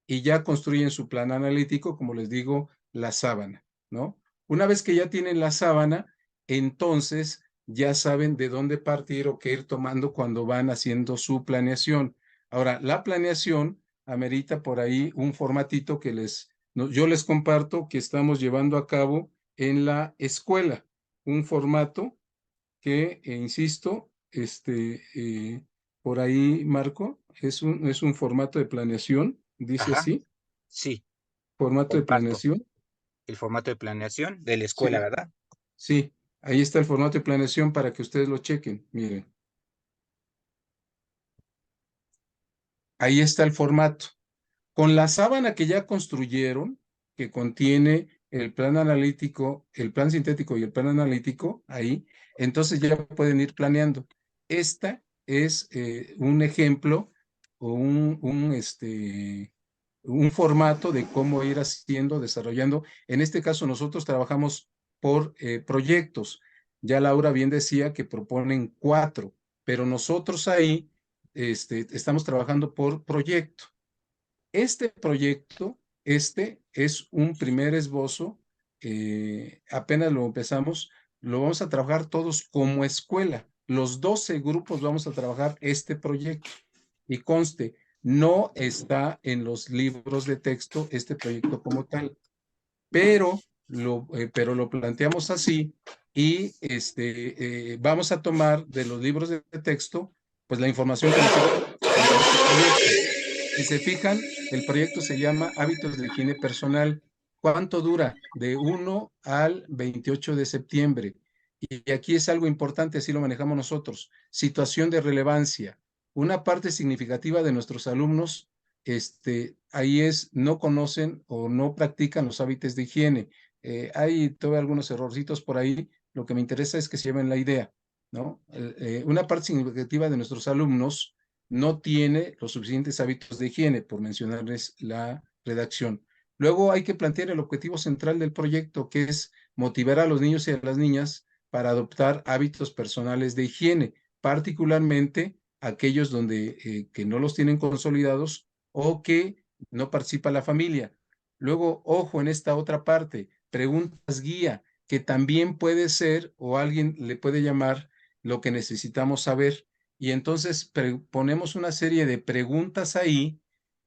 Y ya construyen su plan analítico, como les digo, la sábana, ¿no? Una vez que ya tienen la sábana, entonces ya saben de dónde partir o qué ir tomando cuando van haciendo su planeación. Ahora, la planeación amerita por ahí un formatito que yo les comparto que estamos llevando a cabo en la escuela. Un formato que, insisto, por ahí, Marco, es un formato de planeación, dice Ajá, así, sí, formato de comparto. planeación. El formato de planeación de la escuela, Sí, ¿verdad? sí, ahí está el formato de planeación para que ustedes lo chequen. Miren, ahí está el formato. Con la sábana que ya construyeron, que contiene el plan analítico, el plan sintético y el plan analítico, ahí, entonces ya pueden ir planeando. Esta es un ejemplo o un formato de cómo ir haciendo, desarrollando. En este caso, nosotros trabajamos por proyectos. Ya Laura bien decía que proponen 4, pero nosotros ahí estamos trabajando por proyecto. Este proyecto, es un primer esbozo, apenas lo empezamos, lo vamos a trabajar todos como escuela. Los 12 grupos vamos a trabajar este proyecto. Y conste, no está en los libros de texto este proyecto como tal, pero lo planteamos así y vamos a tomar de los libros de texto pues la información que nos sirve para este proyecto. Si se fijan, el proyecto se llama Hábitos de Higiene Personal. ¿Cuánto dura? De 1 al 28 de septiembre. Y aquí es algo importante, así lo manejamos nosotros. Situación de relevancia. Una parte significativa de nuestros alumnos, ahí no conocen o no practican los hábitos de higiene. Hay todavía algunos errorcitos por ahí. Lo que me interesa es que se lleven la idea, ¿no? Una parte significativa de nuestros alumnos no tiene los suficientes hábitos de higiene, por mencionarles la redacción. Luego hay que plantear el objetivo central del proyecto, que es motivar a los niños y a las niñas para adoptar hábitos personales de higiene, particularmente aquellos que no los tienen consolidados o que no participa la familia. Luego, ojo en esta otra parte, preguntas guía, que también puede ser o alguien le puede llamar lo que necesitamos saber. Y entonces ponemos una serie de preguntas ahí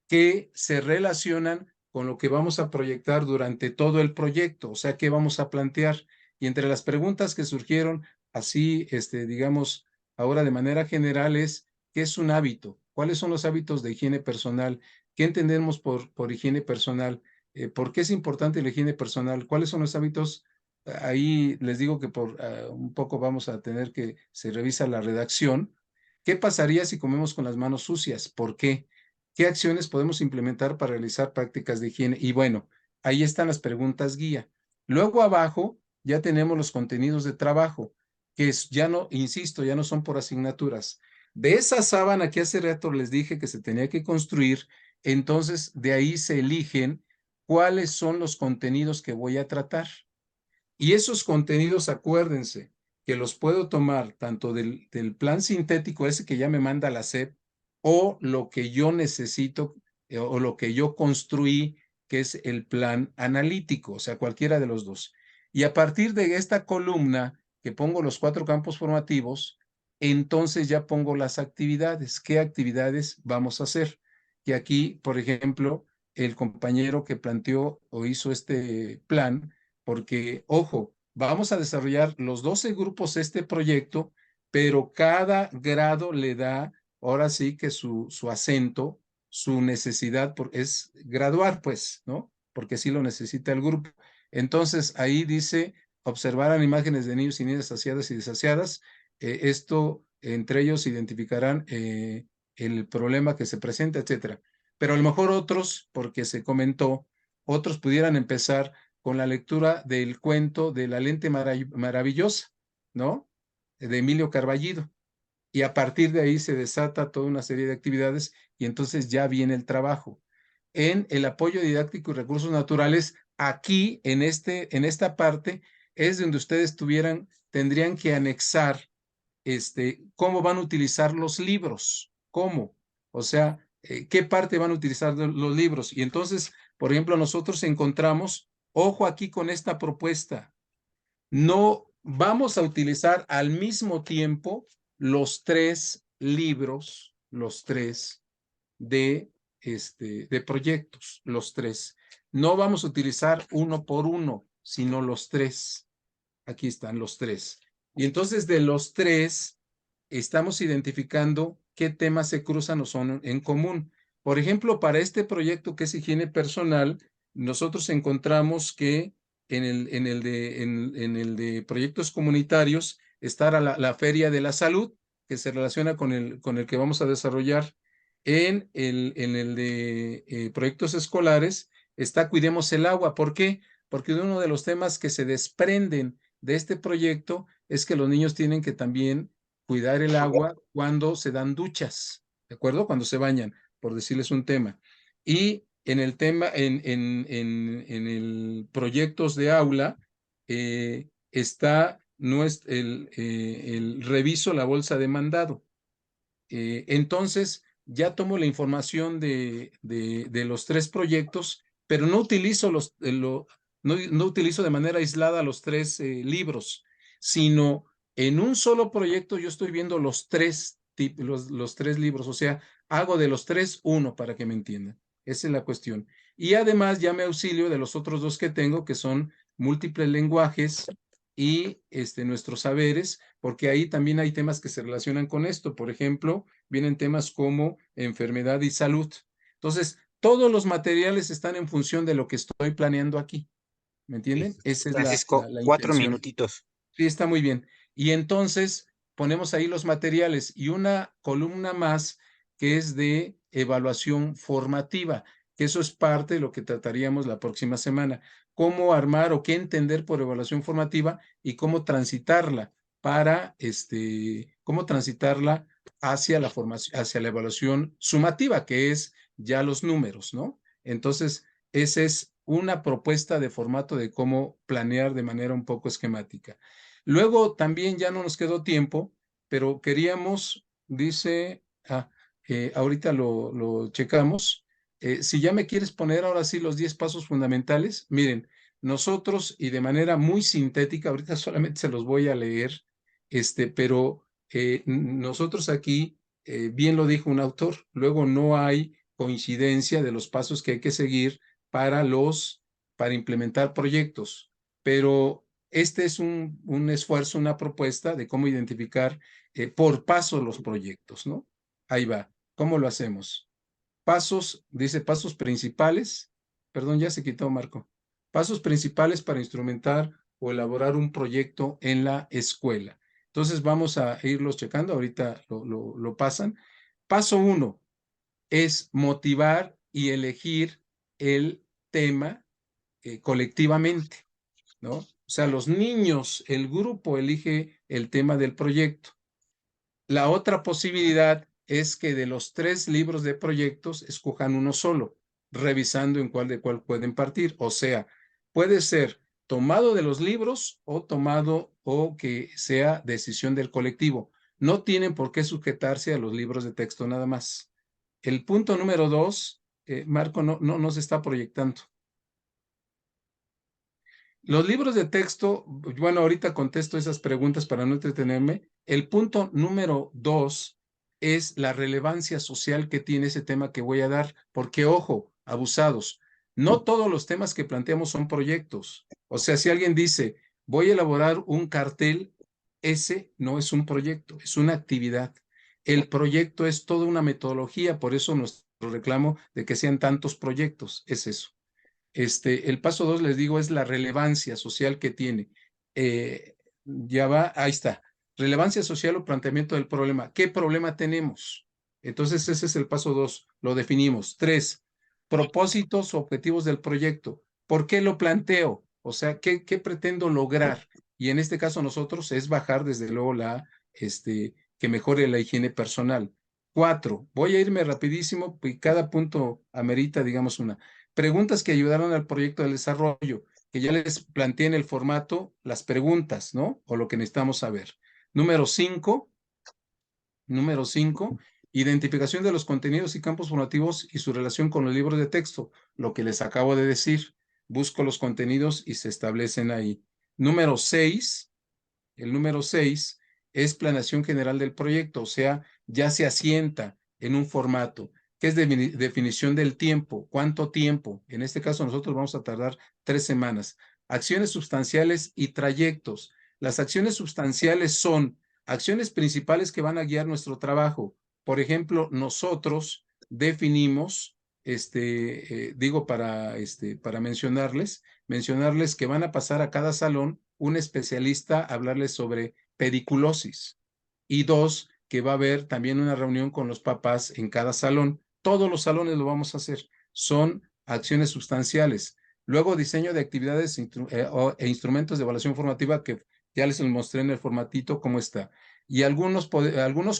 que se relacionan con lo que vamos a proyectar durante todo el proyecto, o sea, qué vamos a plantear. Y entre las preguntas que surgieron, así, digamos, ahora de manera general es, ¿qué es un hábito? ¿Cuáles son los hábitos de higiene personal? ¿Qué entendemos por higiene personal? ¿Por qué es importante la higiene personal? ¿Cuáles son los hábitos? Ahí les digo que por un poco vamos a tener que se revisa la redacción. ¿Qué pasaría si comemos con las manos sucias? ¿Por qué? ¿Qué acciones podemos implementar para realizar prácticas de higiene? Y bueno, ahí están las preguntas guía. Luego abajo ya tenemos los contenidos de trabajo, que ya no, insisto, ya no son por asignaturas. De esa sábana que hace rato les dije que se tenía que construir, entonces de ahí se eligen cuáles son los contenidos que voy a tratar. Y esos contenidos, acuérdense que los puedo tomar tanto del plan sintético, ese que ya me manda la SEP, o lo que yo necesito o lo que yo construí, que es el plan analítico, o sea, cualquiera de los dos. Y a partir de esta columna que pongo los 4 campos formativos, entonces ya pongo las actividades. ¿Qué actividades vamos a hacer? Que aquí, por ejemplo, el compañero que planteó o hizo este plan, porque, ojo, vamos a desarrollar los 12 grupos este proyecto, pero cada grado le da, ahora sí que su acento, su necesidad es graduar, pues, ¿no? Porque sí lo necesita el grupo. Entonces, ahí dice, observarán imágenes de niños y niñas saciadas y desasiadas. Esto, entre ellos, identificarán el problema que se presenta, etcétera. Pero a lo mejor otros, porque se comentó, otros pudieran empezar con la lectura del cuento de La lente maravillosa, ¿no? De Emilio Carballido. Y a partir de ahí se desata toda una serie de actividades y entonces ya viene el trabajo. En el apoyo didáctico y recursos naturales, aquí en esta parte es donde ustedes tendrían que anexar cómo van a utilizar los libros, cómo, o sea, qué parte van a utilizar los libros. Y entonces, por ejemplo, nosotros encontramos, ojo aquí con esta propuesta, no vamos a utilizar al mismo tiempo los 3 libros, los 3 de proyectos, los 3. No vamos a utilizar uno por uno, sino los 3. Aquí están los 3. Y entonces de los 3 estamos identificando qué temas se cruzan o son en común. Por ejemplo, para este proyecto que es higiene personal, nosotros encontramos que en el de proyectos comunitarios estará la Feria de la Salud, que se relaciona con el que vamos a desarrollar. En el de proyectos escolares está Cuidemos el Agua. ¿Por qué? Porque uno de los temas que se desprenden de este proyecto es que los niños tienen que también cuidar el agua cuando se dan duchas, ¿de acuerdo? Cuando se bañan, por decirles un tema. Y en el tema, en el proyectos de aula, está reviso la bolsa de mandado. Entonces, ya tomo la información de los 3 proyectos, pero no utilizo no utilizo de manera aislada los 3 libros, sino en un solo proyecto yo estoy viendo los 3 libros, o sea, hago de los 3 uno para que me entiendan. Esa es la cuestión. Y además ya me auxilio de los otros 2 que tengo, que son múltiples lenguajes y nuestros saberes, porque ahí también hay temas que se relacionan con esto. Por ejemplo, vienen temas como enfermedad y salud. Entonces, todos los materiales están en función de lo que estoy planeando aquí. ¿Me entienden? Esa es Francisco, la 4 intención. minutitos. Sí, está muy bien. Y entonces ponemos ahí los materiales y una columna más que es de evaluación formativa, que eso es parte de lo que trataríamos la próxima semana. Cómo armar o qué entender por evaluación formativa y cómo transitarla cómo transitarla hacia la formación, hacia la evaluación sumativa, que es ya los números, ¿no? Entonces, esa es una propuesta de formato de cómo planear de manera un poco esquemática. Luego también ya no nos quedó tiempo, pero queríamos, dice, ahorita lo checamos. Si ya me quieres poner ahora sí los 10 pasos fundamentales, miren, nosotros y de manera muy sintética, ahorita solamente se los voy a leer, pero nosotros aquí, bien lo dijo un autor, luego no hay coincidencia de los pasos que hay que seguir para implementar proyectos, pero este es un esfuerzo, una propuesta de cómo identificar por paso los proyectos, ¿no? Ahí va. ¿Cómo lo hacemos? Pasos, dice pasos principales. Perdón, ya se quitó, Marco. Pasos principales para instrumentar o elaborar un proyecto en la escuela. Entonces vamos a irlos checando. Ahorita lo pasan. Paso 1 es motivar y elegir el tema colectivamente, ¿no? O sea, los niños, el grupo elige el tema del proyecto. La otra posibilidad es que de los 3 libros de proyectos escojan uno solo, revisando en cuál de cuál pueden partir. O sea, puede ser tomado de los libros o tomado o que sea decisión del colectivo. No tienen por qué sujetarse a los libros de texto nada más. El punto número 2, Marco, no se está proyectando. Los libros de texto, bueno, ahorita contesto esas preguntas para no entretenerme. El punto número 2 es la relevancia social que tiene ese tema que voy a dar, porque ojo, abusados, no todos los temas que planteamos son proyectos. O sea, si alguien dice, voy a elaborar un cartel, ese no es un proyecto, es una actividad. El proyecto es toda una metodología, por eso nuestro reclamo de que sean tantos proyectos, es eso. El paso 2, les digo, es la relevancia social que tiene. Ya va, ahí está. Relevancia social o planteamiento del problema. ¿Qué problema tenemos? Entonces, ese es el paso 2, lo definimos. 3, propósitos o objetivos del proyecto. ¿Por qué lo planteo? O sea, ¿qué pretendo lograr? Y en este caso nosotros es bajar desde luego que mejore la higiene personal. 4, voy a irme rapidísimo y cada punto amerita, digamos, una. Preguntas que ayudaron al proyecto del desarrollo, que ya les planteé en el formato las preguntas, ¿no? O lo que necesitamos saber. Número 5, identificación de los contenidos y campos formativos y su relación con los libros de texto, lo que les acabo de decir. Busco los contenidos y se establecen ahí. Número 6, el número 6 es planeación general del proyecto, o sea, ya se asienta en un formato, que es definición del tiempo, cuánto tiempo. En este caso nosotros vamos a tardar 3 semanas. Acciones sustanciales y trayectos. Las acciones sustanciales son acciones principales que van a guiar nuestro trabajo. Por ejemplo, nosotros definimos, para mencionarles que van a pasar a cada salón un especialista a hablarles sobre pediculosis. Y 2, que va a haber también una reunión con los papás en cada salón. Todos los salones lo vamos a hacer. Son acciones sustanciales. Luego, diseño de actividades e instrumentos de evaluación formativa que ya les mostré en el formatito cómo está. Y algunos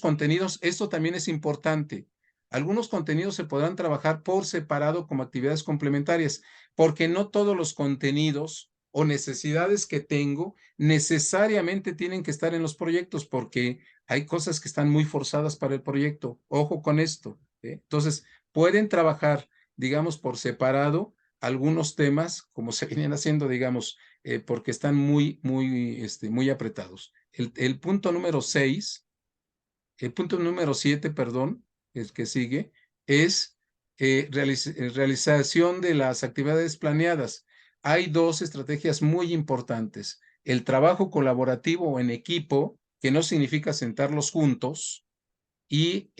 contenidos, esto también es importante. Algunos contenidos se podrán trabajar por separado como actividades complementarias, porque no todos los contenidos o necesidades que tengo necesariamente tienen que estar en los proyectos porque hay cosas que están muy forzadas para el proyecto. Ojo con esto. Entonces, pueden trabajar, digamos, por separado algunos temas, como se vienen haciendo, digamos, porque están muy apretados. El punto número 6, el punto número 7, perdón, el que sigue, es realización de las actividades planeadas. Hay dos estrategias muy importantes. El trabajo colaborativo o en equipo, que no significa sentarlos juntos, y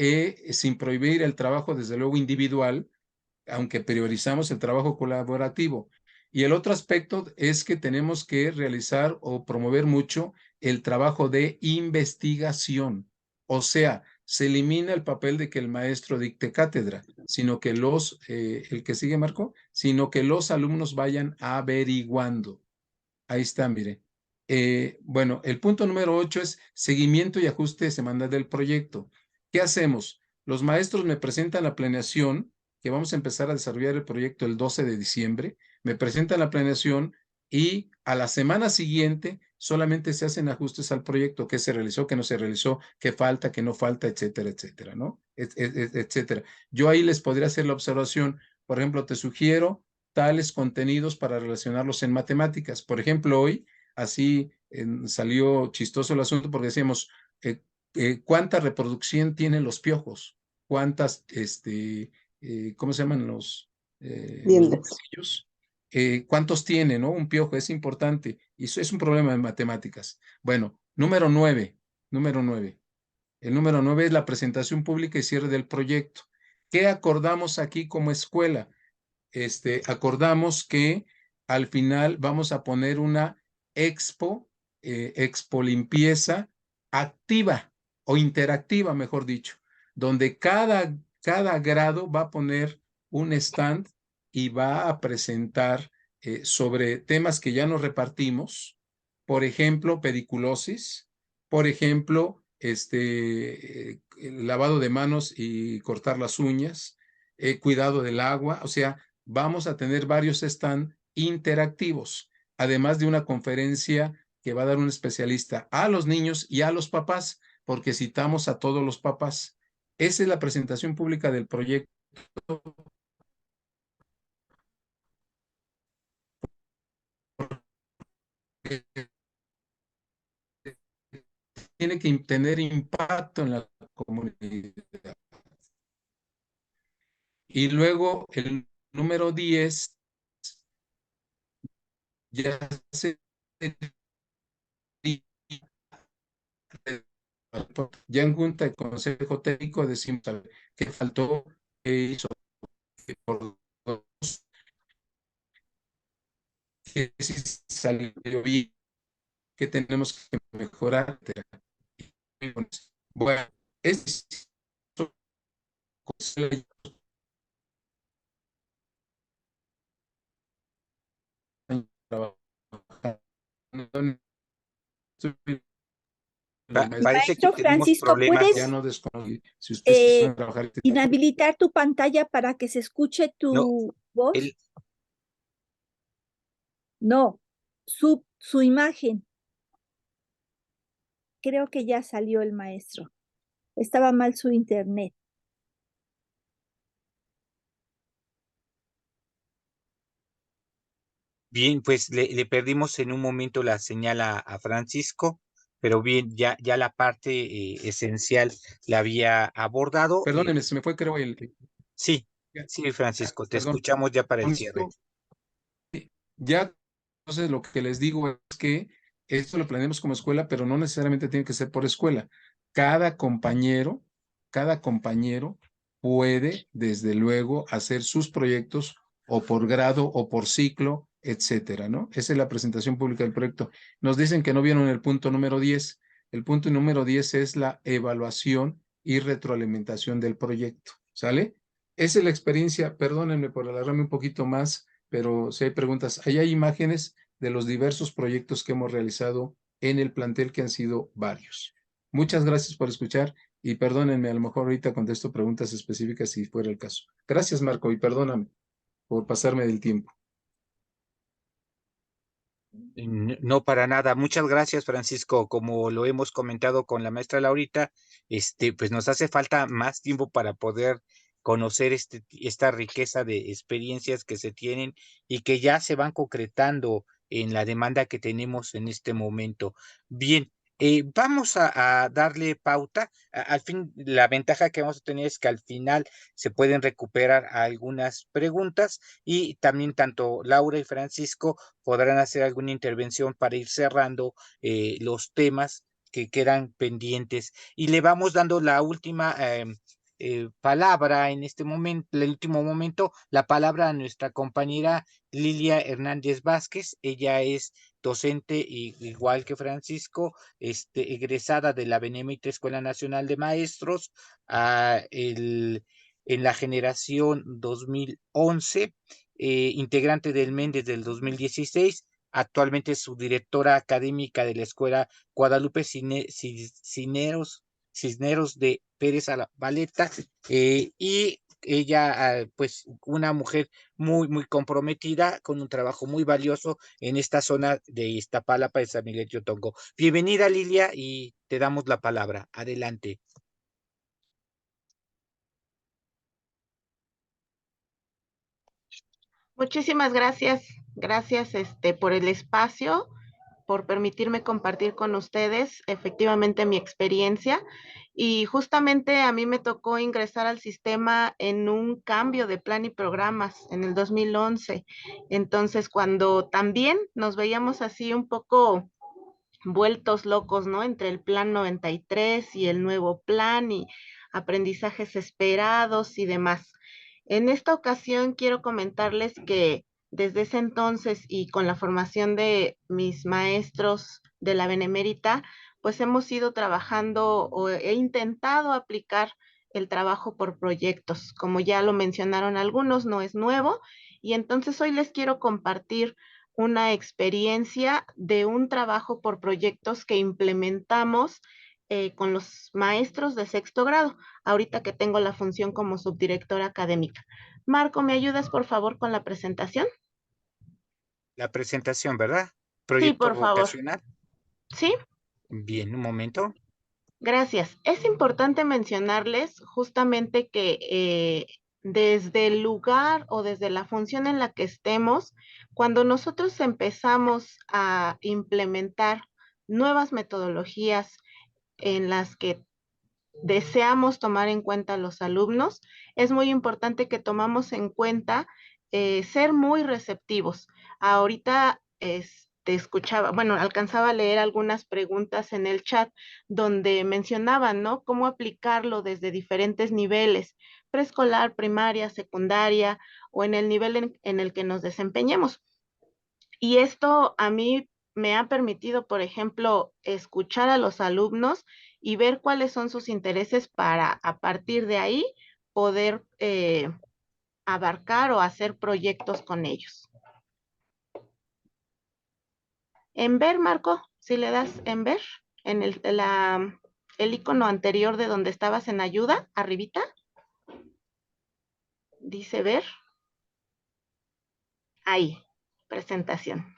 sin prohibir el trabajo, desde luego, individual, aunque priorizamos el trabajo colaborativo. Y el otro aspecto es que tenemos que realizar o promover mucho el trabajo de investigación. O sea, se elimina el papel de que el maestro dicte cátedra, sino que el que sigue, Marco, sino que los alumnos vayan averiguando. Ahí está, mire. Bueno, el punto número 8 es seguimiento y ajuste de semana del proyecto. ¿Qué hacemos? Los maestros me presentan la planeación, que vamos a empezar a desarrollar el proyecto el 12 de diciembre, me presentan la planeación y a la semana siguiente solamente se hacen ajustes al proyecto, qué se realizó, qué no se realizó, qué falta, qué no falta, etcétera, etcétera, ¿no? Etcétera. Yo ahí les podría hacer la observación, por ejemplo, te sugiero tales contenidos para relacionarlos en matemáticas. Por ejemplo, hoy así salió chistoso el asunto porque decíamos, ¿cuánta reproducción tienen los piojos? ¿Cuántas, ¿cómo se llaman los huevecillos? ¿Cuántos tiene, no? Un piojo es importante y eso es un problema de matemáticas. Bueno, número 9. El número 9 es la presentación pública y cierre del proyecto. ¿Qué acordamos aquí como escuela? Acordamos que al final vamos a poner una expo limpieza activa o interactiva, mejor dicho, donde cada grado va a poner un stand y va a presentar sobre temas que ya nos repartimos, por ejemplo, pediculosis, por ejemplo, lavado de manos y cortar las uñas, cuidado del agua, o sea, vamos a tener varios stand interactivos, además de una conferencia que va a dar un especialista a los niños y a los papás, porque citamos a todos los papás. Esa es la presentación pública del proyecto. Tiene que tener impacto en la comunidad. Y luego el número 10 ya se ya en junta de consejo técnico decimos que faltó, que hizo, que por que si salió bien, que tenemos que mejorar. Bueno, es Parece que Maestro tenemos Francisco, problemas. ya ¿puedes no desconozco si ustedes quisieran trabajar. inhabilitar tu pantalla para que se escuche No, tu voz? el, No, su imagen. Creo que ya salió el maestro. Estaba mal su internet. bien, pues le perdimos en un momento la señal a Francisco, pero bien, ya la parte esencial la había abordado. Perdónenme, se me fue, creo, Sí, sí, Francisco, te perdón. escuchamos ya para el Con cierre. esto, ya, entonces lo que les digo es que esto lo planeamos como escuela, pero no necesariamente tiene que ser por escuela. Cada compañero, cada compañero puede, desde luego, hacer sus proyectos o por grado o por ciclo, etcétera, ¿no? Esa es la presentación pública del proyecto. Nos dicen que no vieron el punto número 10. El punto número 10 es la evaluación y retroalimentación del proyecto, ¿sale? Esa es la experiencia, perdónenme por alargarme un poquito más, pero si hay preguntas, ahí hay imágenes de los diversos proyectos que hemos realizado en el plantel, que han sido varios. Muchas gracias por escuchar y perdónenme, a lo mejor ahorita contesto preguntas específicas si fuera el caso. Gracias, Marco, y perdóname por pasarme del tiempo. No, para nada. Muchas gracias, Francisco. Como lo hemos comentado con la maestra Laurita, pues nos hace falta más tiempo para poder conocer esta riqueza de experiencias que se tienen y que ya se van concretando en la demanda que tenemos en este momento. Bien, vamos a darle pauta. Al fin, la ventaja que vamos a tener es que al final se pueden recuperar algunas preguntas y también tanto Laura y Francisco podrán hacer alguna intervención para ir cerrando los temas que quedan pendientes. Y le vamos dando la última palabra en este momento, el último momento, la palabra a nuestra compañera Lilia Hernández Vázquez. Ella es docente, igual que Francisco, egresada de la Benemérita Escuela Nacional de Maestros en la generación 2011, integrante del MEN desde el 2016. Actualmente es subdirectora académica de la Escuela Guadalupe Cisneros de Pérez Valeta, y ella, pues, una mujer muy, muy comprometida con un trabajo muy valioso en esta zona de Iztapalapa de San Miguel Teotongo. Bienvenida, Lilia, y te damos la palabra. Adelante. Muchísimas gracias. Gracias, por el espacio, por permitirme compartir con ustedes efectivamente mi experiencia. Y justamente a mí me tocó ingresar al sistema en un cambio de plan y programas en el 2011. Entonces, cuando también nos veíamos así un poco vueltos locos, ¿no? Entre el plan 93 y el nuevo plan y aprendizajes esperados y demás. En esta ocasión quiero comentarles que desde ese entonces y con la formación de mis maestros de la Benemérita, pues hemos ido trabajando o he intentado aplicar el trabajo por proyectos. Como ya lo mencionaron algunos, no es nuevo. Y entonces hoy les quiero compartir una experiencia de un trabajo por proyectos que implementamos con los maestros de sexto grado, ahorita que tengo la función como subdirectora académica. Marco, ¿me ayudas por favor con la presentación? La presentación, ¿verdad? Sí, Proyecto por favor. vocacional. Sí, Bien, un momento. gracias. Es importante mencionarles justamente que desde el lugar o desde la función en la que estemos, cuando nosotros empezamos a implementar nuevas metodologías en las que deseamos tomar en cuenta a los alumnos, es muy importante que tomamos en cuenta ser muy receptivos. Ahorita te escuchaba, bueno, alcanzaba a leer algunas preguntas en el chat donde mencionaban, ¿no? Cómo aplicarlo desde diferentes niveles, preescolar, primaria, secundaria o en el nivel en el que nos desempeñemos. Y esto a mí me ha permitido, por ejemplo, escuchar a los alumnos y ver cuáles son sus intereses para a partir de ahí poder abarcar o hacer proyectos con ellos. En ver, Marco, si le das en ver, en el icono anterior de donde estabas en ayuda, arribita, dice ver. Ahí, presentación.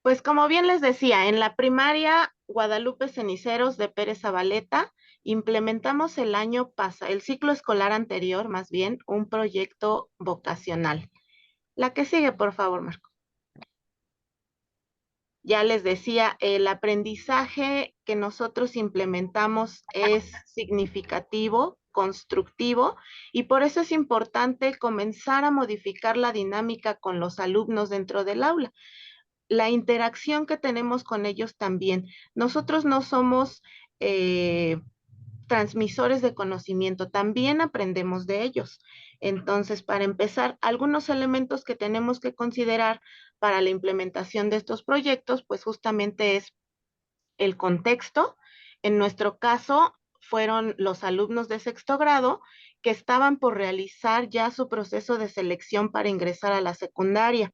Pues como bien les decía, en la primaria Guadalupe Ceniceros de Pérez Zabaleta implementamos el ciclo escolar anterior, más bien, un proyecto vocacional. La que sigue, por favor, Marco. Ya les decía, el aprendizaje que nosotros implementamos es significativo, constructivo, y por eso es importante comenzar a modificar la dinámica con los alumnos dentro del aula. La interacción que tenemos con ellos también. Nosotros no somos transmisores de conocimiento, también aprendemos de ellos. Entonces, para empezar, algunos elementos que tenemos que considerar para la implementación de estos proyectos, pues justamente es el contexto. En nuestro caso, fueron los alumnos de sexto grado que estaban por realizar ya su proceso de selección para ingresar a la secundaria.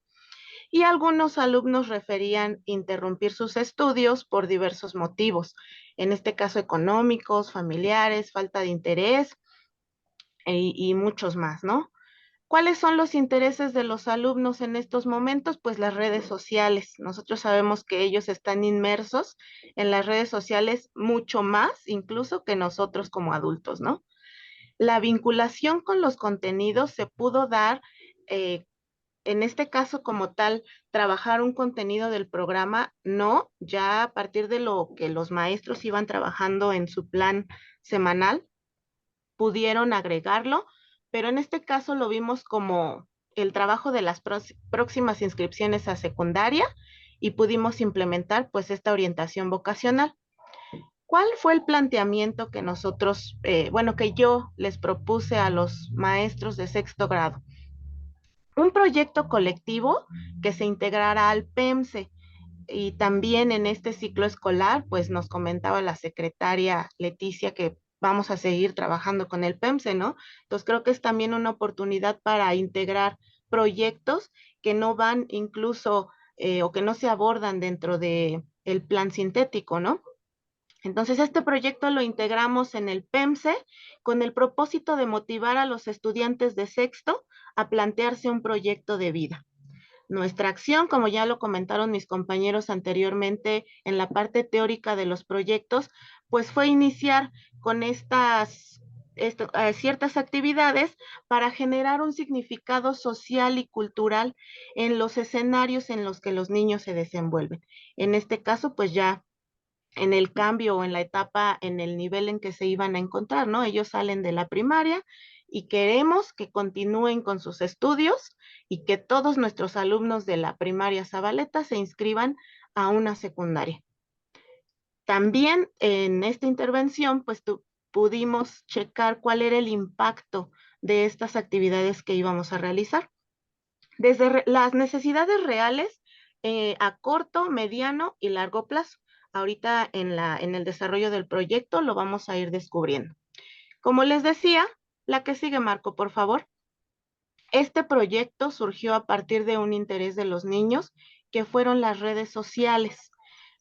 Y algunos alumnos referían interrumpir sus estudios por diversos motivos, en este caso económicos, familiares, falta de interés y muchos más, ¿no? ¿Cuáles son los intereses de los alumnos en estos momentos? Pues las redes sociales. Nosotros sabemos que ellos están inmersos en las redes sociales mucho más incluso que nosotros como adultos, ¿no? La vinculación con los contenidos se pudo dar, en este caso como tal, trabajar un contenido del programa, no, ya a partir de lo que los maestros iban trabajando en su plan semanal, pudieron agregarlo, pero en este caso lo vimos como el trabajo de las próximas inscripciones a secundaria y pudimos implementar pues esta orientación vocacional. ¿Cuál fue el planteamiento que nosotros, bueno, que yo les propuse a los maestros de sexto grado? Un proyecto colectivo que se integrara al PEMSE, y también en este ciclo escolar, pues nos comentaba la secretaria Leticia que vamos a seguir trabajando con el PEMSE, ¿no? Entonces creo que es también una oportunidad para integrar proyectos que no van incluso o que no se abordan dentro de el plan sintético, ¿no? Entonces, este proyecto lo integramos en el PEMSE con el propósito de motivar a los estudiantes de sexto a plantearse un proyecto de vida. Nuestra acción, como ya lo comentaron mis compañeros anteriormente en la parte teórica de los proyectos, pues fue iniciar con ciertas actividades para generar un significado social y cultural en los escenarios en los que los niños se desenvuelven. En este caso, pues ya en el cambio o en la etapa, en el nivel en que se iban a encontrar, ¿no? Ellos salen de la primaria y queremos que continúen con sus estudios y que todos nuestros alumnos de la primaria Zabaleta se inscriban a una secundaria. También en esta intervención, pues pudimos checar cuál era el impacto de estas actividades que íbamos a realizar. Desde las necesidades reales a corto, mediano y largo plazo. Ahorita en el desarrollo del proyecto lo vamos a ir descubriendo. Como les decía, la que sigue, Marco, por favor. Este proyecto surgió a partir de un interés de los niños, que fueron las redes sociales,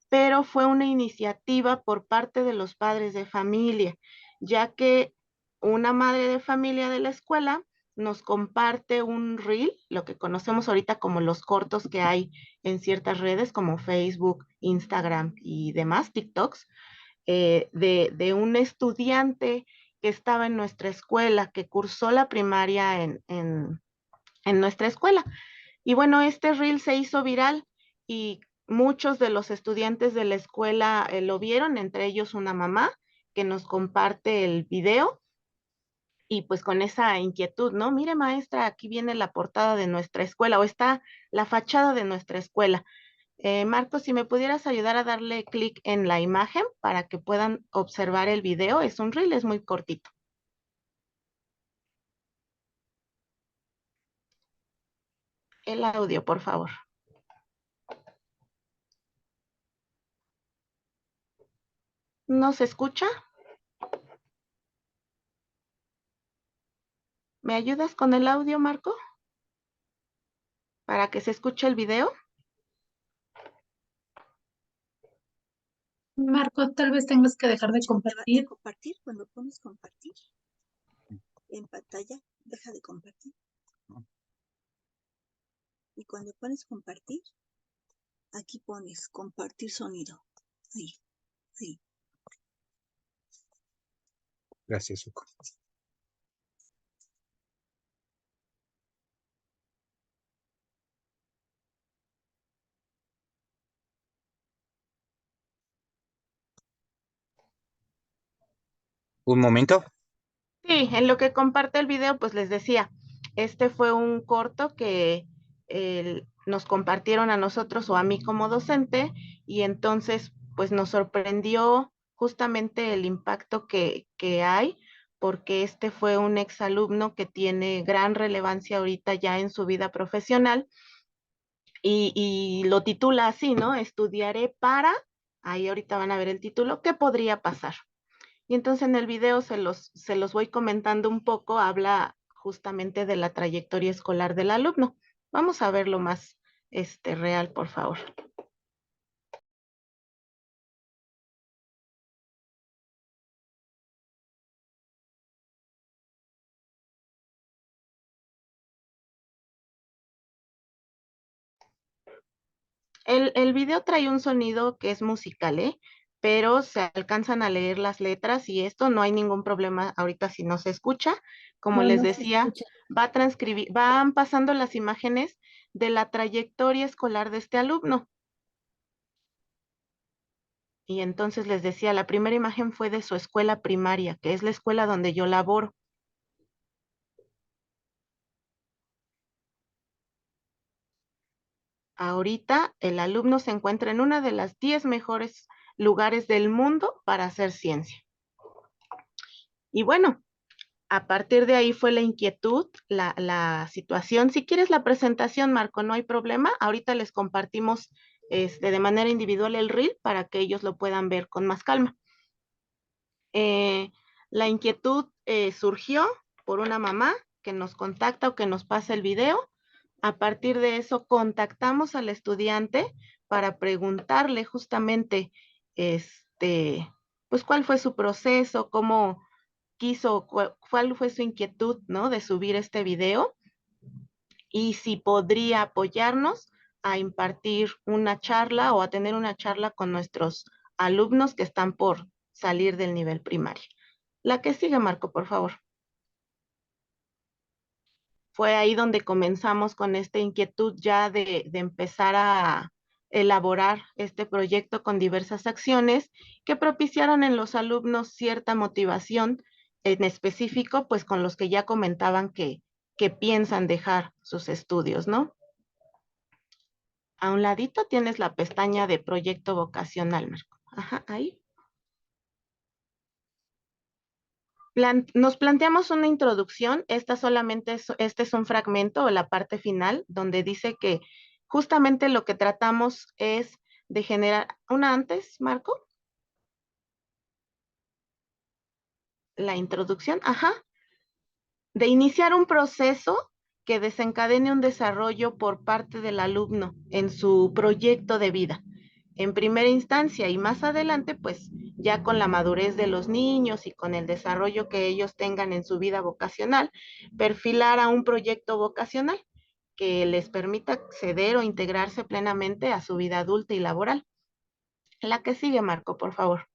pero fue una iniciativa por parte de los padres de familia, ya que una madre de familia de la escuela nos comparte un reel, lo que conocemos ahorita como los cortos que hay en ciertas redes como Facebook, Instagram y demás, TikToks, de un estudiante que estaba en nuestra escuela, que cursó la primaria en nuestra escuela. Y bueno, este reel se hizo viral y muchos de los estudiantes de la escuela lo vieron, entre ellos una mamá que nos comparte el video y pues con esa inquietud, ¿no? Mire, maestra, aquí viene la portada de nuestra escuela o está la fachada de nuestra escuela. Marco, si me pudieras ayudar a darle clic en la imagen para que puedan observar el video, es un reel, es muy cortito. El audio, por favor. ¿No se escucha? ¿Me ayudas con el audio, Marco? Para que se escuche el video. Marco, tal vez tengas que dejar de compartir. Compartir, cuando pones compartir en pantalla, deja de compartir. Y cuando pones compartir, aquí pones compartir sonido. Ahí, ahí. Gracias, Uco. Un momento. Sí, en lo que comparte el video, pues les decía, este fue un corto que nos compartieron a nosotros o a mí como docente y entonces pues nos sorprendió justamente el impacto que hay porque este fue un exalumno que tiene gran relevancia ahorita ya en su vida profesional y lo titula así, ¿no? Estudiaré para, ahí ahorita van a ver el título, ¿qué podría pasar? Y entonces en el video se los voy comentando un poco, habla justamente de la trayectoria escolar del alumno. Vamos a verlo más real, por favor. el video trae un sonido que es musical, pero se alcanzan a leer las letras y esto no hay ningún problema ahorita si no se escucha. Como No, les no se decía, escucha. van pasando las imágenes de la trayectoria escolar de este alumno. Y entonces les decía, la primera imagen fue de su escuela primaria, que es la escuela donde yo laboro. Ahorita el alumno se encuentra en una de las 10 mejores lugares del mundo para hacer ciencia. Y bueno, a partir de ahí fue la inquietud, la situación. Si quieres la presentación, Marco, no hay problema. Ahorita les compartimos de manera individual el reel para que ellos lo puedan ver con más calma. La inquietud surgió por una mamá que nos contacta o que nos pasa el video. A partir de eso contactamos al estudiante para preguntarle justamente pues cuál fue su proceso, cómo quiso, cuál fue su inquietud, ¿no? De subir este video y si podría apoyarnos a impartir una charla o a tener una charla con nuestros alumnos que están por salir del nivel primario. La que sigue, Marco, por favor. Fue ahí donde comenzamos con esta inquietud ya de empezar a elaborar este proyecto con diversas acciones que propiciaran en los alumnos cierta motivación en específico, pues con los que ya comentaban que piensan dejar sus estudios, ¿no? A un ladito tienes la pestaña de proyecto vocacional, Marco. Ajá, ahí. Nos planteamos una introducción, este es un fragmento o la parte final, donde dice que justamente lo que tratamos es de generar, una antes, Marco, la introducción, ajá, de iniciar un proceso que desencadene un desarrollo por parte del alumno en su proyecto de vida. En primera instancia y más adelante, pues ya con la madurez de los niños y con el desarrollo que ellos tengan en su vida vocacional, perfilar a un proyecto vocacional que les permita acceder o integrarse plenamente a su vida adulta y laboral. La que sigue, Marco, por favor.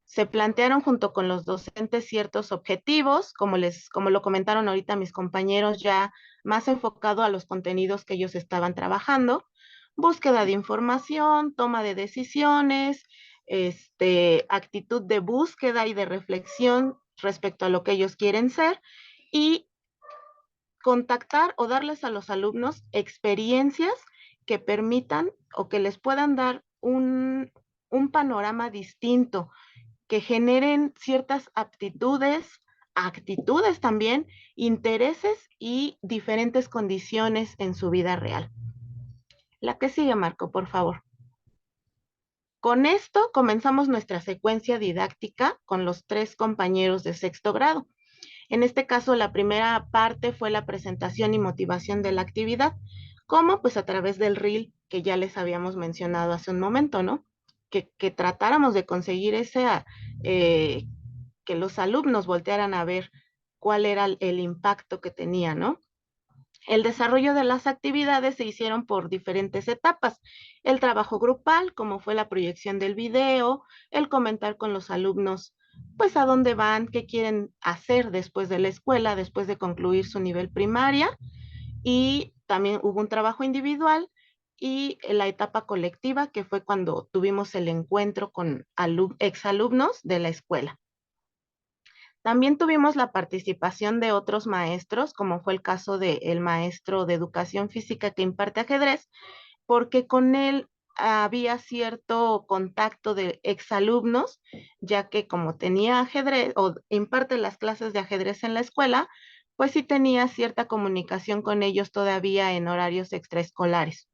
Se plantearon junto con los docentes ciertos objetivos, como lo comentaron ahorita mis compañeros, ya más enfocado a los contenidos que ellos estaban trabajando, búsqueda de información, toma de decisiones, actitud de búsqueda y de reflexión respecto a lo que ellos quieren ser y contactar o darles a los alumnos experiencias que permitan o que les puedan dar un panorama distinto, que generen ciertas aptitudes, actitudes también, intereses y diferentes condiciones en su vida real. La que sigue, Marco, por favor. Con esto comenzamos nuestra secuencia didáctica con los 3 compañeros de sexto grado. En este caso, la primera parte fue la presentación y motivación de la actividad. ¿Cómo? Pues a través del reel que ya les habíamos mencionado hace un momento, ¿no? Que tratáramos de conseguir que los alumnos voltearan a ver cuál era el impacto que tenía, ¿no? El desarrollo de las actividades se hicieron por diferentes etapas. El trabajo grupal, como fue la proyección del video, el comentar con los alumnos, pues a dónde van, qué quieren hacer después de la escuela, después de concluir su nivel primaria. Y también hubo un trabajo individual y la etapa colectiva, que fue cuando tuvimos el encuentro con exalumnos de la escuela. También tuvimos la participación de otros maestros, como fue el caso del maestro de educación física que imparte ajedrez, porque con él había cierto contacto de exalumnos, ya que como tenía ajedrez o imparte las clases de ajedrez en la escuela, pues sí tenía cierta comunicación con ellos todavía en horarios extraescolares.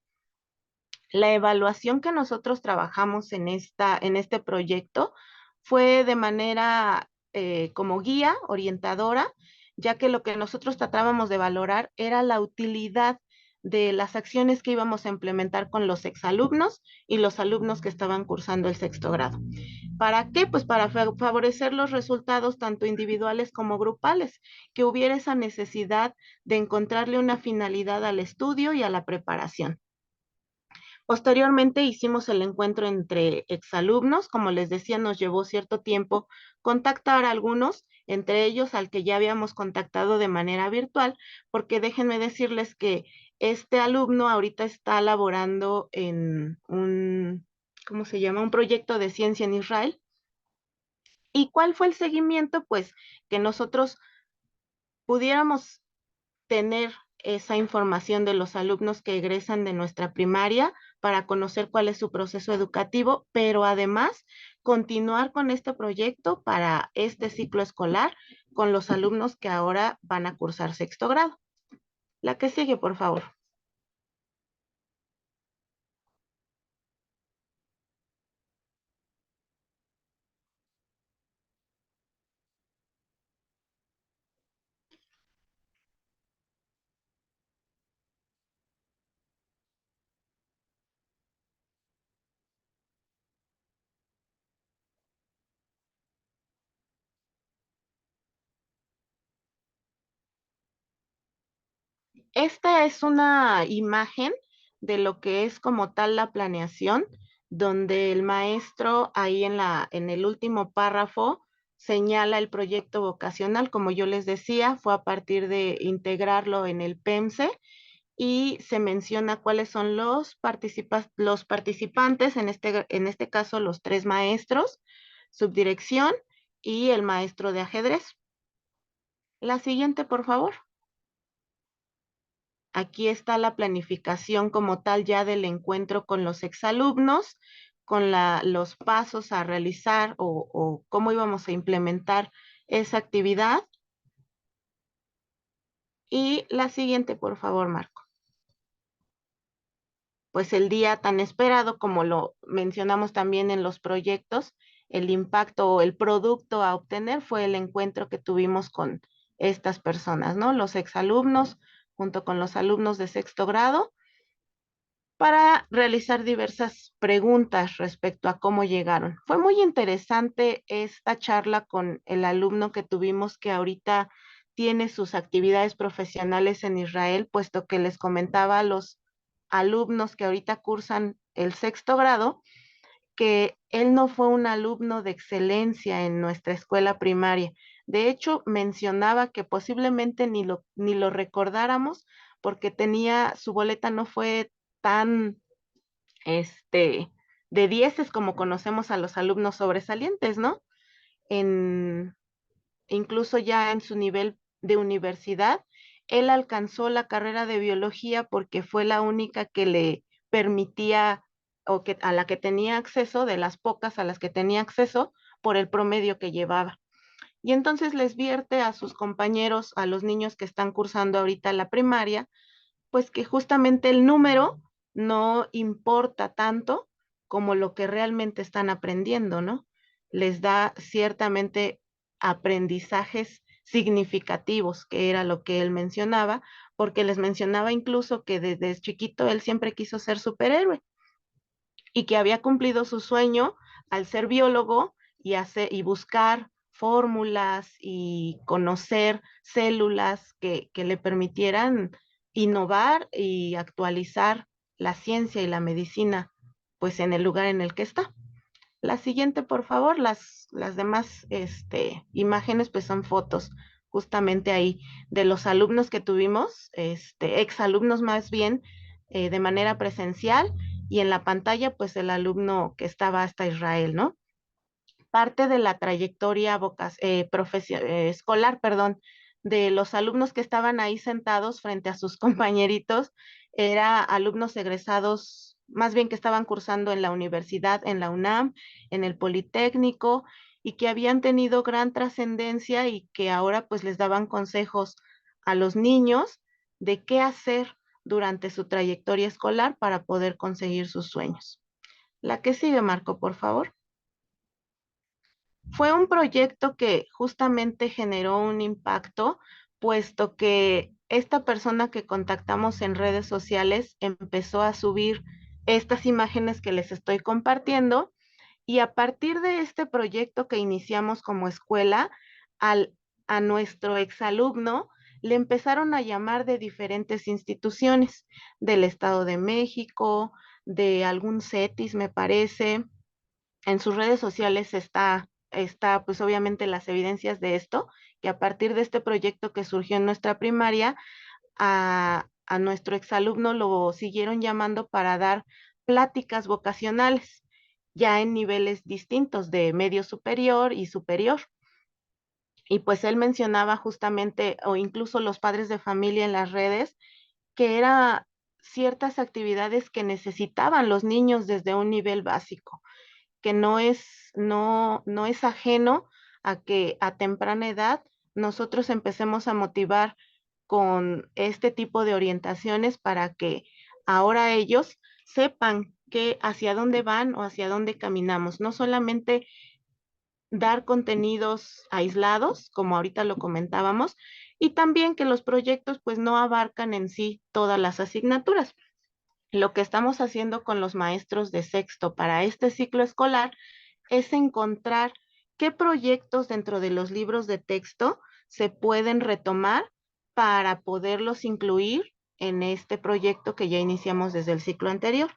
La evaluación que nosotros trabajamos en este proyecto fue de manera como guía orientadora, ya que lo que nosotros tratábamos de valorar era la utilidad de las acciones que íbamos a implementar con los exalumnos y los alumnos que estaban cursando el sexto grado. ¿Para qué? Pues para favorecer los resultados tanto individuales como grupales, que hubiera esa necesidad de encontrarle una finalidad al estudio y a la preparación. Posteriormente hicimos el encuentro entre exalumnos. Como les decía, nos llevó cierto tiempo contactar a algunos, entre ellos al que ya habíamos contactado de manera virtual, porque déjenme decirles que este alumno ahorita está laborando en un, ¿cómo se llama? Un proyecto de ciencia en Israel. ¿Y cuál fue el seguimiento? Pues que nosotros pudiéramos tener esa información de los alumnos que egresan de nuestra primaria para conocer cuál es su proceso educativo, pero además continuar con este proyecto para este ciclo escolar con los alumnos que ahora van a cursar sexto grado. La que sigue, por favor. Esta es una imagen de lo que es como tal la planeación, donde el maestro ahí en el último párrafo señala el proyecto vocacional. Como yo les decía, fue a partir de integrarlo en el PEMSE y se menciona cuáles son los participantes, en este caso los 3 maestros, subdirección y el maestro de ajedrez. La siguiente, por favor. Aquí está la planificación como tal ya del encuentro con los exalumnos, con los pasos a realizar o cómo íbamos a implementar esa actividad. Y la siguiente, por favor, Marco. Pues el día tan esperado, como lo mencionamos también en los proyectos, el impacto o el producto a obtener fue el encuentro que tuvimos con estas personas, ¿no? Los exalumnos junto con los alumnos de sexto grado, para realizar diversas preguntas respecto a cómo llegaron. Fue muy interesante esta charla con el alumno que tuvimos, que ahorita tiene sus actividades profesionales en Israel, puesto que les comentaba a los alumnos que ahorita cursan el sexto grado que él no fue un alumno de excelencia en nuestra escuela primaria. De hecho, mencionaba que posiblemente ni lo recordáramos porque su boleta no fue tan de 10 como conocemos a los alumnos sobresalientes, ¿no? Incluso ya en su nivel de universidad, él alcanzó la carrera de biología porque fue la única que le permitía o a la que tenía acceso, de las pocas a las que tenía acceso por el promedio que llevaba. Y entonces les vierte a sus compañeros, a los niños que están cursando ahorita la primaria, pues que justamente el número no importa tanto como lo que realmente están aprendiendo, ¿no? Les da ciertamente aprendizajes significativos, que era lo que él mencionaba, porque les mencionaba incluso que desde chiquito él siempre quiso ser superhéroe y que había cumplido su sueño al ser biólogo y buscar fórmulas y conocer células que le permitieran innovar y actualizar la ciencia y la medicina, pues en el lugar en el que está. La siguiente, por favor, las demás imágenes, pues son fotos justamente ahí de los alumnos que tuvimos, exalumnos más bien, de manera presencial, y en la pantalla, pues el alumno que estaba hasta Israel, ¿no? Parte de la trayectoria escolar, perdón, de los alumnos que estaban ahí sentados frente a sus compañeritos, era alumnos egresados, más bien que estaban cursando en la universidad, en la UNAM, en el Politécnico, y que habían tenido gran trascendencia y que ahora pues les daban consejos a los niños de qué hacer durante su trayectoria escolar para poder conseguir sus sueños. La que sigue, Marco, por favor. Fue un proyecto que justamente generó un impacto, puesto que esta persona que contactamos en redes sociales empezó a subir estas imágenes que les estoy compartiendo, y a partir de este proyecto que iniciamos como escuela, a nuestro exalumno le empezaron a llamar de diferentes instituciones, del Estado de México, de algún CETIS, me parece. En sus redes sociales está pues obviamente las evidencias de esto, que a partir de este proyecto que surgió en nuestra primaria, a nuestro exalumno lo siguieron llamando para dar pláticas vocacionales, ya en niveles distintos de medio superior y superior. Y pues él mencionaba justamente, o incluso los padres de familia en las redes, que era ciertas actividades que necesitaban los niños desde un nivel básico, que no es ajeno a que a temprana edad nosotros empecemos a motivar con este tipo de orientaciones para que ahora ellos sepan que hacia dónde van o hacia dónde caminamos, no solamente dar contenidos aislados, como ahorita lo comentábamos, y también que los proyectos pues no abarcan en sí todas las asignaturas. Lo que estamos haciendo con los maestros de sexto para este ciclo escolar es encontrar qué proyectos dentro de los libros de texto se pueden retomar para poderlos incluir en este proyecto que ya iniciamos desde el ciclo anterior.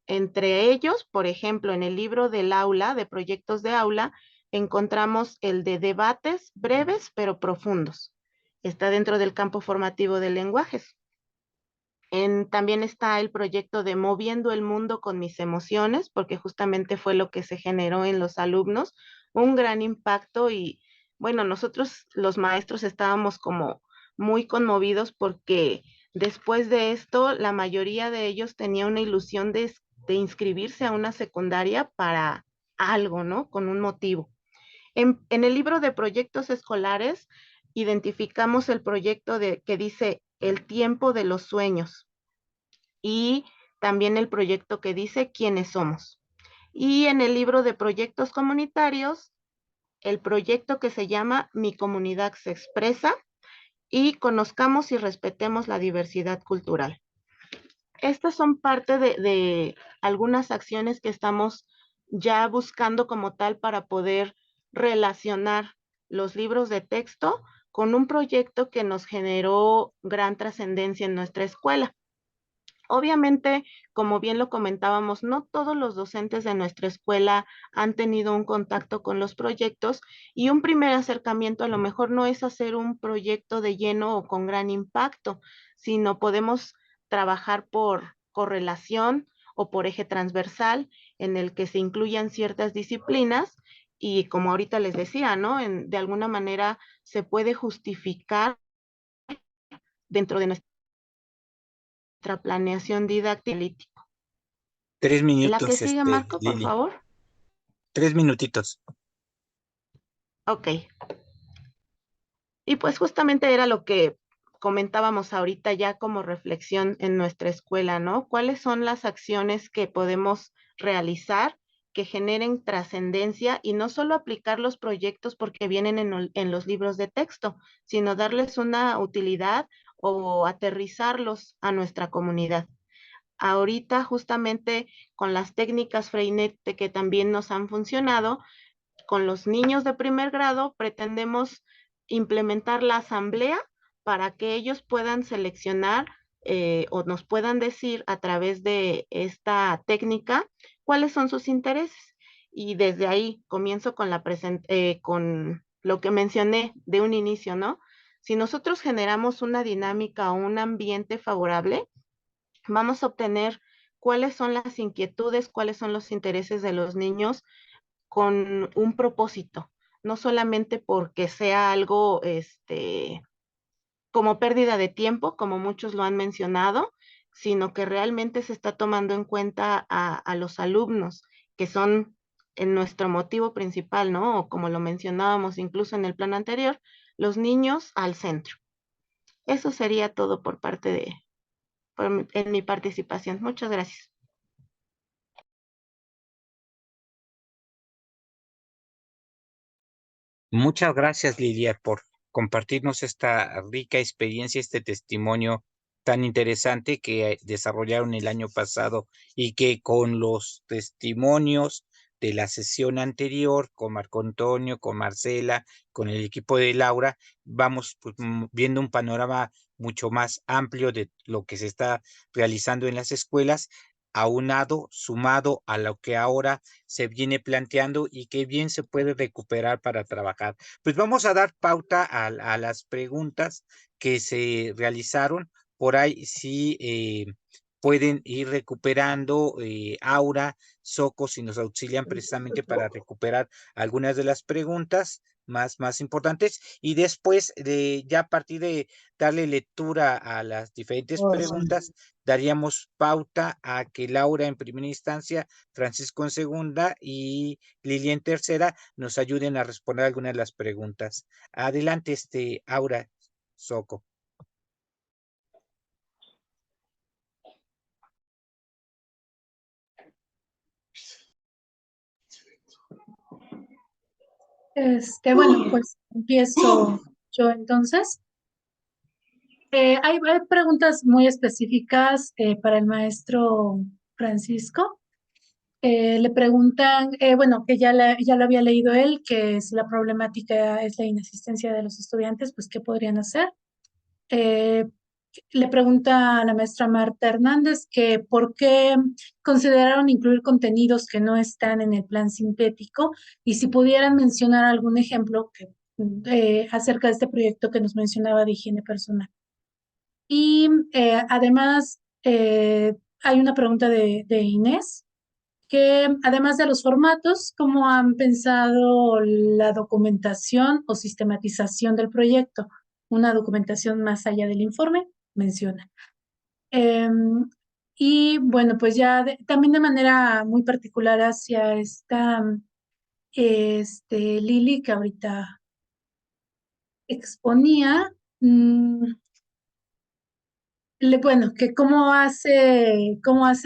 Entre ellos, por ejemplo, en el libro del aula, de proyectos de aula, encontramos el de debates breves pero profundos. Está dentro del campo formativo de lenguajes. También está el proyecto de Moviendo el Mundo con mis emociones, porque justamente fue lo que se generó en los alumnos, un gran impacto y bueno, nosotros los maestros estábamos como muy conmovidos porque después de esto la mayoría de ellos tenía una ilusión de inscribirse a una secundaria para algo, ¿no? Con un motivo. En el libro de proyectos escolares identificamos el proyecto que dice El tiempo de los sueños y también el proyecto que dice quiénes somos. Y en el libro de proyectos comunitarios, el proyecto que se llama Mi comunidad se expresa y conozcamos y respetemos la diversidad cultural. Estas son parte de algunas acciones que estamos ya buscando como tal para poder relacionar los libros de texto con un proyecto que nos generó gran trascendencia en nuestra escuela. Obviamente, como bien lo comentábamos, no todos los docentes de nuestra escuela han tenido un contacto con los proyectos y un primer acercamiento a lo mejor no es hacer un proyecto de lleno o con gran impacto, sino podemos trabajar por correlación o por eje transversal en el que se incluyan ciertas disciplinas y como ahorita les decía, ¿no? De alguna manera se puede justificar dentro de nuestra planeación didáctica. 3 La que minutos, sigue, Marco, por Lili. favor. 3 minutitos. Ok. Y pues justamente era lo que comentábamos ahorita ya como reflexión en nuestra escuela, ¿no? ¿Cuáles son las acciones que podemos realizar que generen trascendencia y no solo aplicar los proyectos porque vienen en los libros de texto, sino darles una utilidad o aterrizarlos a nuestra comunidad? Ahorita justamente con las técnicas Freinete que también nos han funcionado, con los niños de primer grado pretendemos implementar la asamblea para que ellos puedan seleccionar o nos puedan decir a través de esta técnica cuáles son sus intereses. Y desde ahí comienzo con con lo que mencioné de un inicio, ¿no? Si nosotros generamos una dinámica o un ambiente favorable, vamos a obtener cuáles son las inquietudes, cuáles son los intereses de los niños con un propósito, no solamente porque sea algo como pérdida de tiempo, como muchos lo han mencionado, sino que realmente se está tomando en cuenta a los alumnos, que son en nuestro motivo principal, ¿no? O como lo mencionábamos incluso en el plan anterior, los niños al centro. Eso sería todo por parte en mi participación. Muchas gracias. Muchas gracias, Lilia, por compartirnos esta rica experiencia, este testimonio tan interesante que desarrollaron el año pasado y que con los testimonios de la sesión anterior, con Marco Antonio, con Marcela, con el equipo de Laura, vamos pues, viendo un panorama mucho más amplio de lo que se está realizando en las escuelas, aunado, sumado a lo que ahora se viene planteando y que bien se puede recuperar para trabajar. Pues vamos a dar pauta a las preguntas que se realizaron. Por ahí sí pueden ir recuperando Aura, Soco, si nos auxilian precisamente para recuperar algunas de las preguntas más importantes, y después ya a partir de darle lectura a las diferentes preguntas, daríamos pauta a que Laura en primera instancia, Francisco en segunda y Lili en tercera nos ayuden a responder algunas de las preguntas. Adelante, Aura, Soco. Bueno, pues empiezo yo entonces. Hay preguntas muy específicas para el maestro Francisco. Le preguntan, bueno, que ya lo había leído él, que si la problemática es la inasistencia de los estudiantes, pues ¿qué podrían hacer? Le pregunta a la maestra Marta Hernández que por qué consideraron incluir contenidos que no están en el plan sintético y si pudieran mencionar algún ejemplo acerca de este proyecto que nos mencionaba de higiene personal. Y además hay una pregunta de Inés, que además de los formatos, ¿cómo han pensado la documentación o sistematización del proyecto? Una documentación más allá del informe, menciona. Y bueno, pues ya también de manera muy particular hacia esta Lili que ahorita exponía, bueno, que cómo hace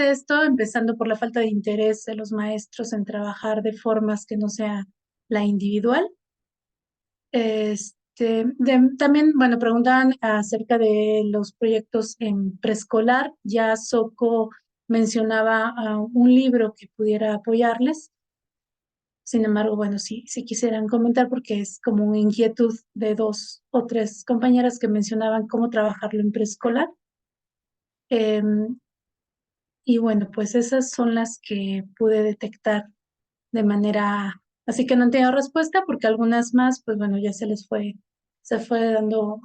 esto, empezando por la falta de interés de los maestros en trabajar de formas que no sea la individual. También, bueno, preguntaban acerca de los proyectos en preescolar. Ya Soco mencionaba un libro que pudiera apoyarles. Sin embargo, bueno, si quisieran comentar, porque es como una inquietud de 2 o 3 compañeras que mencionaban cómo trabajarlo en preescolar. Y bueno, pues esas son las que pude detectar de manera, así que no han tenido respuesta porque algunas más, pues bueno, ya se fue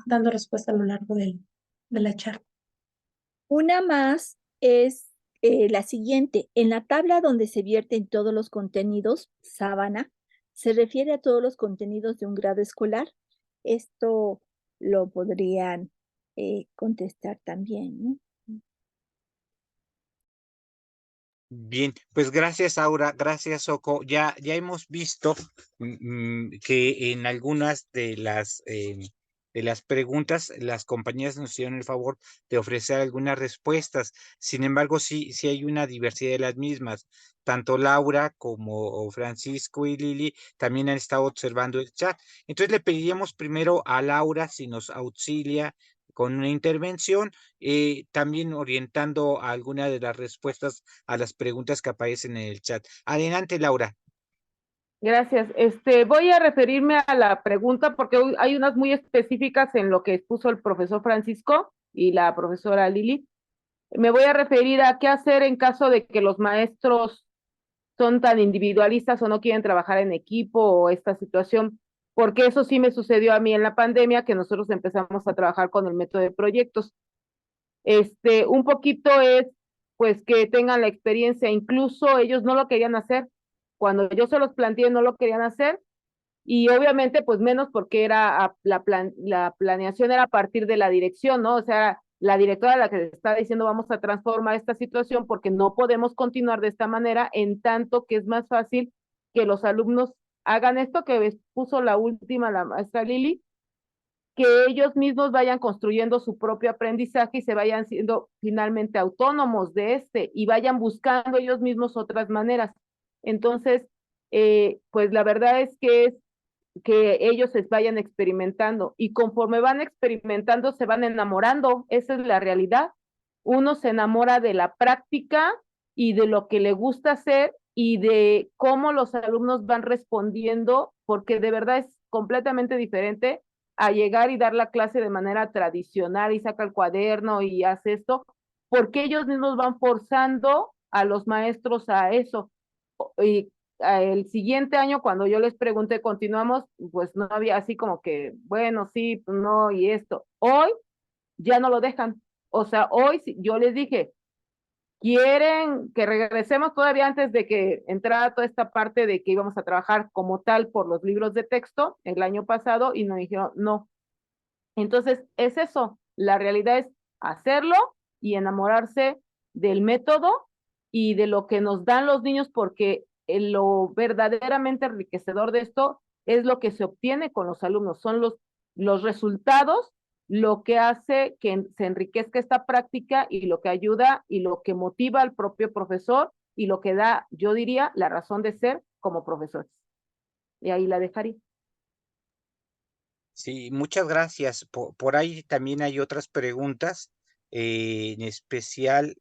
dando respuesta a lo largo de la charla. Una más es la siguiente. En la tabla donde se vierten todos los contenidos, sábana, ¿se refiere a todos los contenidos de un grado escolar? Esto lo podrían contestar también, ¿no? Bien, pues gracias, Aura, gracias, Soco. Ya hemos visto que en algunas de las preguntas las compañías nos hicieron el favor de ofrecer algunas respuestas. Sin embargo, sí hay una diversidad de las mismas. Tanto Laura como Francisco y Lili también han estado observando el chat. Entonces le pediríamos primero a Laura si nos auxilia con una intervención, también orientando a alguna de las respuestas a las preguntas que aparecen en el chat. Adelante, Laura. Gracias. Voy a referirme a la pregunta porque hay unas muy específicas en lo que expuso el profesor Francisco y la profesora Lili. Me voy a referir a qué hacer en caso de que los maestros son tan individualistas o no quieren trabajar en equipo o esta situación, porque eso sí me sucedió a mí en la pandemia, que nosotros empezamos a trabajar con el método de proyectos. Un poquito es, pues, que tengan la experiencia, incluso ellos no lo querían hacer. Cuando yo se los planteé, no lo querían hacer, y obviamente, pues, menos porque era la planeación era a partir de la dirección, ¿no? O sea, la directora la que está diciendo vamos a transformar esta situación porque no podemos continuar de esta manera, en tanto que es más fácil que los alumnos hagan esto que puso la última, la maestra Lili, que ellos mismos vayan construyendo su propio aprendizaje y se vayan siendo finalmente autónomos de y vayan buscando ellos mismos otras maneras. Entonces, pues la verdad es que ellos se vayan experimentando y conforme van experimentando se van enamorando, esa es la realidad. Uno se enamora de la práctica y de lo que le gusta hacer y de cómo los alumnos van respondiendo, porque de verdad es completamente diferente a llegar y dar la clase de manera tradicional y saca el cuaderno y hace esto, porque ellos mismos van forzando a los maestros a eso. Y el siguiente año, cuando yo les pregunté, continuamos, pues no había así como que, bueno, sí, pues no, y esto. Hoy ya no lo dejan. O sea, hoy yo les dije, quieren que regresemos todavía antes de que entrara toda esta parte de que íbamos a trabajar como tal por los libros de texto el año pasado y nos dijeron no. Entonces, es eso. La realidad es hacerlo y enamorarse del método y de lo que nos dan los niños, porque lo verdaderamente enriquecedor de esto es lo que se obtiene con los alumnos, son los resultados, lo que hace que se enriquezca esta práctica y lo que ayuda y lo que motiva al propio profesor y lo que da, yo diría, la razón de ser como profesores. Y ahí la dejaría. Sí, muchas gracias. Por ahí también hay otras preguntas, en especial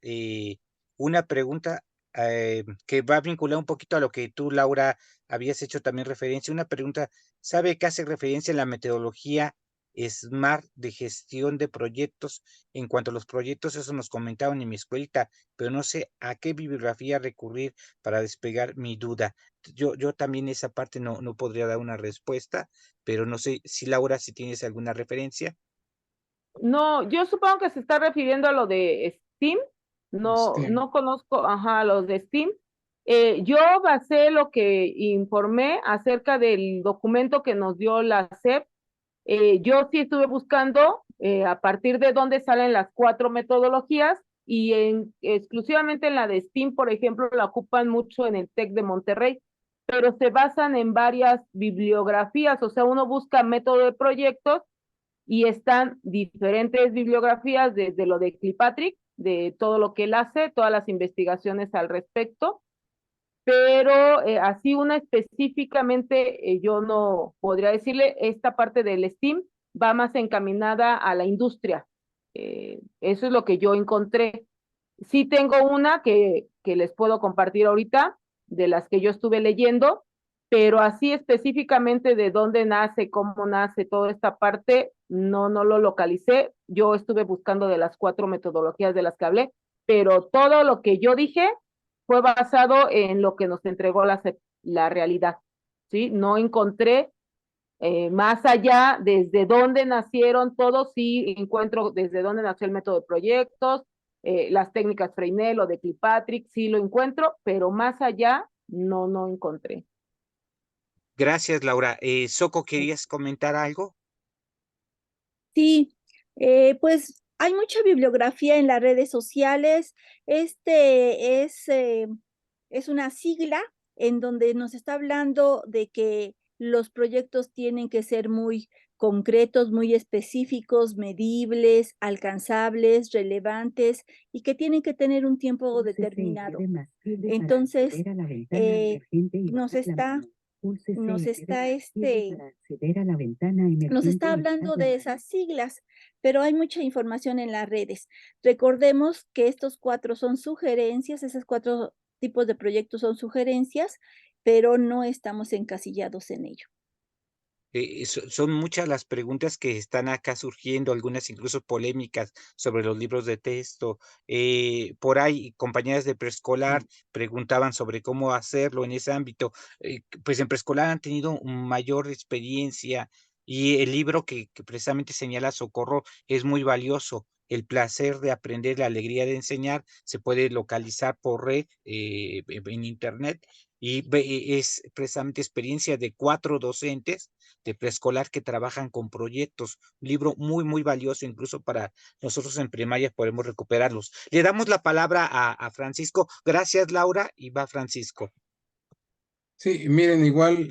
una pregunta que va a vincular un poquito a lo que tú, Laura, habías hecho también referencia. Una pregunta, ¿sabe que hace referencia en la metodología SMART de gestión de proyectos? En cuanto a los proyectos, eso nos comentaban en mi escuelita, pero no sé a qué bibliografía recurrir para despegar mi duda. Yo también esa parte no podría dar una respuesta, pero no sé si Laura, si tienes alguna referencia. No, yo supongo que se está refiriendo a lo de Steam. No, STEAM. no conozco, ajá, los de Steam. Yo basé lo que informé acerca del documento que nos dio la SEP. Yo sí estuve buscando a partir de dónde salen las 4 metodologías y exclusivamente en la de Steam, por ejemplo, la ocupan mucho en el TEC de Monterrey, pero se basan en varias bibliografías, o sea, uno busca método de proyectos y están diferentes bibliografías desde lo de Kilpatrick, de todo lo que él hace, todas las investigaciones al respecto, pero así una específicamente yo no podría decirle, esta parte del STEAM va más encaminada a la industria. Eso es lo que yo encontré. Sí tengo una que les puedo compartir ahorita, de las que yo estuve leyendo, pero así específicamente de dónde nace, cómo nace toda esta parte, no lo localicé. Yo estuve buscando de las 4 metodologías de las que hablé, pero todo lo que yo dije fue basado en lo que nos entregó la realidad, ¿sí? No encontré más allá desde dónde nacieron todos, sí encuentro desde dónde nació el método de proyectos, las técnicas Fresnel o de Kilpatrick, sí lo encuentro, pero más allá no encontré. Gracias, Laura. Soco, ¿querías comentar algo? Sí, pues hay mucha bibliografía en las redes sociales. Este es una sigla en donde nos está hablando de que los proyectos tienen que ser muy concretos, muy específicos, medibles, alcanzables, relevantes y que tienen que tener un tiempo determinado. Entonces, nos está hablando de esas siglas, pero hay mucha información en las redes. Recordemos que estos 4 son sugerencias, esos 4 tipos de proyectos son sugerencias, pero no estamos encasillados en ello. Son muchas las preguntas que están acá surgiendo, algunas incluso polémicas sobre los libros de texto. Por ahí, compañeras de preescolar preguntaban sobre cómo hacerlo en ese ámbito. Pues en preescolar han tenido mayor experiencia y el libro que precisamente señala Socorro es muy valioso. El placer de aprender, la alegría de enseñar, se puede localizar por red en internet y es precisamente experiencia de 4 docentes de preescolar que trabajan con proyectos. Un libro muy valioso, incluso para nosotros en primaria podemos recuperarlos. Le damos la palabra a Francisco. Gracias, Laura, y va Francisco. Sí, miren, igual,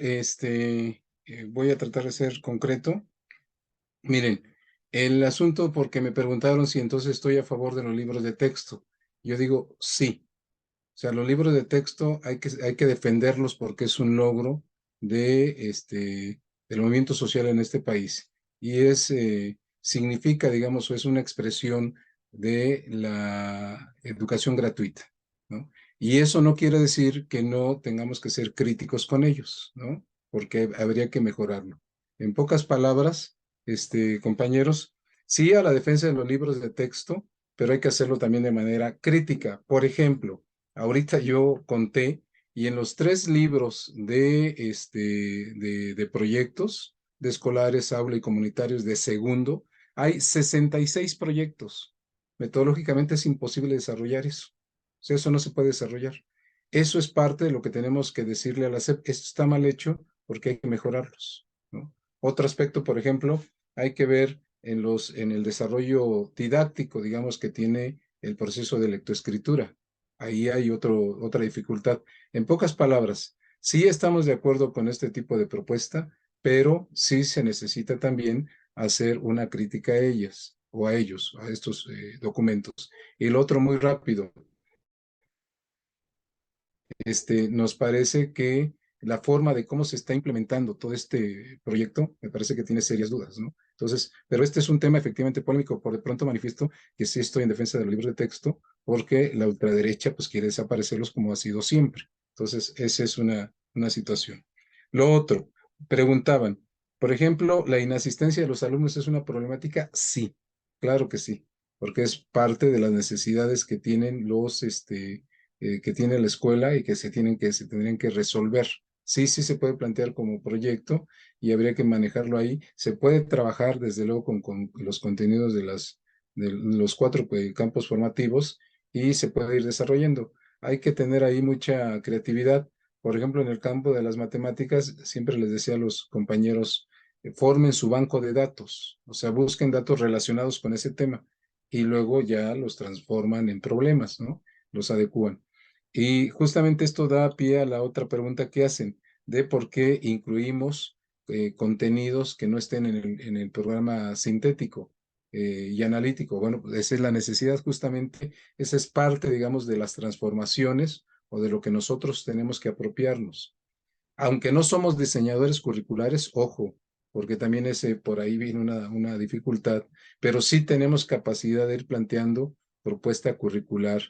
voy a tratar de ser concreto. Miren, el asunto porque me preguntaron si entonces estoy a favor de los libros de texto. Yo digo sí. O sea, los libros de texto hay que defenderlos porque es un logro del movimiento social en este país. Y significa, digamos, o es una expresión de la educación gratuita, ¿no? Y eso no quiere decir que no tengamos que ser críticos con ellos, ¿no? Porque habría que mejorarlo. En pocas palabras, compañeros, sí a la defensa de los libros de texto, pero hay que hacerlo también de manera crítica. Por ejemplo, ahorita yo conté, y en los 3 libros de proyectos, de escolares, aula y comunitarios de segundo, hay 66 proyectos. Metodológicamente es imposible desarrollar eso. O sea, eso no se puede desarrollar. Eso es parte de lo que tenemos que decirle a la SEP. Esto está mal hecho porque hay que mejorarlos, ¿no? Otro aspecto, por ejemplo, hay que ver en el desarrollo didáctico, digamos, que tiene el proceso de lectoescritura. Ahí hay otra dificultad. En pocas palabras, sí estamos de acuerdo con este tipo de propuesta, pero sí se necesita también hacer una crítica a ellas o a ellos, a estos documentos. Y lo otro muy rápido, nos parece que la forma de cómo se está implementando todo este proyecto, me parece que tiene serias dudas, ¿no? Entonces, pero este es un tema efectivamente polémico. Por de pronto manifiesto que sí estoy en defensa de los libros de texto, porque la ultraderecha pues quiere desaparecerlos como ha sido siempre. Entonces, esa es una situación. Lo otro, preguntaban, por ejemplo, ¿la inasistencia de los alumnos es una problemática? Sí, claro que sí, porque es parte de las necesidades que tienen que tiene la escuela y que se tendrían que resolver. Sí, sí se puede plantear como proyecto y habría que manejarlo ahí. Se puede trabajar desde luego con los contenidos de los 4 campos formativos y se puede ir desarrollando. Hay que tener ahí mucha creatividad. Por ejemplo, en el campo de las matemáticas, siempre les decía a los compañeros, formen su banco de datos, o sea, busquen datos relacionados con ese tema y luego ya los transforman en problemas, ¿no? Los adecúan. Y justamente esto da pie a la otra pregunta que hacen, de por qué incluimos contenidos que no estén en el programa sintético y analítico. Bueno, pues esa es la necesidad justamente, esa es parte, digamos, de las transformaciones o de lo que nosotros tenemos que apropiarnos. Aunque no somos diseñadores curriculares, ojo, porque también por ahí viene una dificultad, pero sí tenemos capacidad de ir planteando propuesta curricular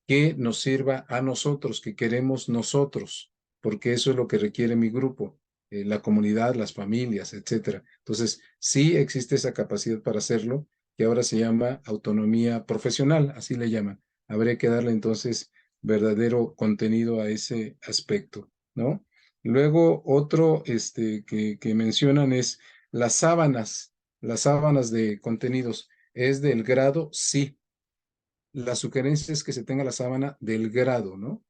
que nos sirva a nosotros, que queremos nosotros, porque eso es lo que requiere mi grupo, la comunidad, las familias, etcétera. Entonces, sí existe esa capacidad para hacerlo, que ahora se llama autonomía profesional, así le llaman. Habría que darle entonces verdadero contenido a ese aspecto, ¿no? Luego, otro que mencionan es las sábanas de contenidos. ¿Es del grado? Sí. La sugerencia es que se tenga la sábana del grado, ¿no?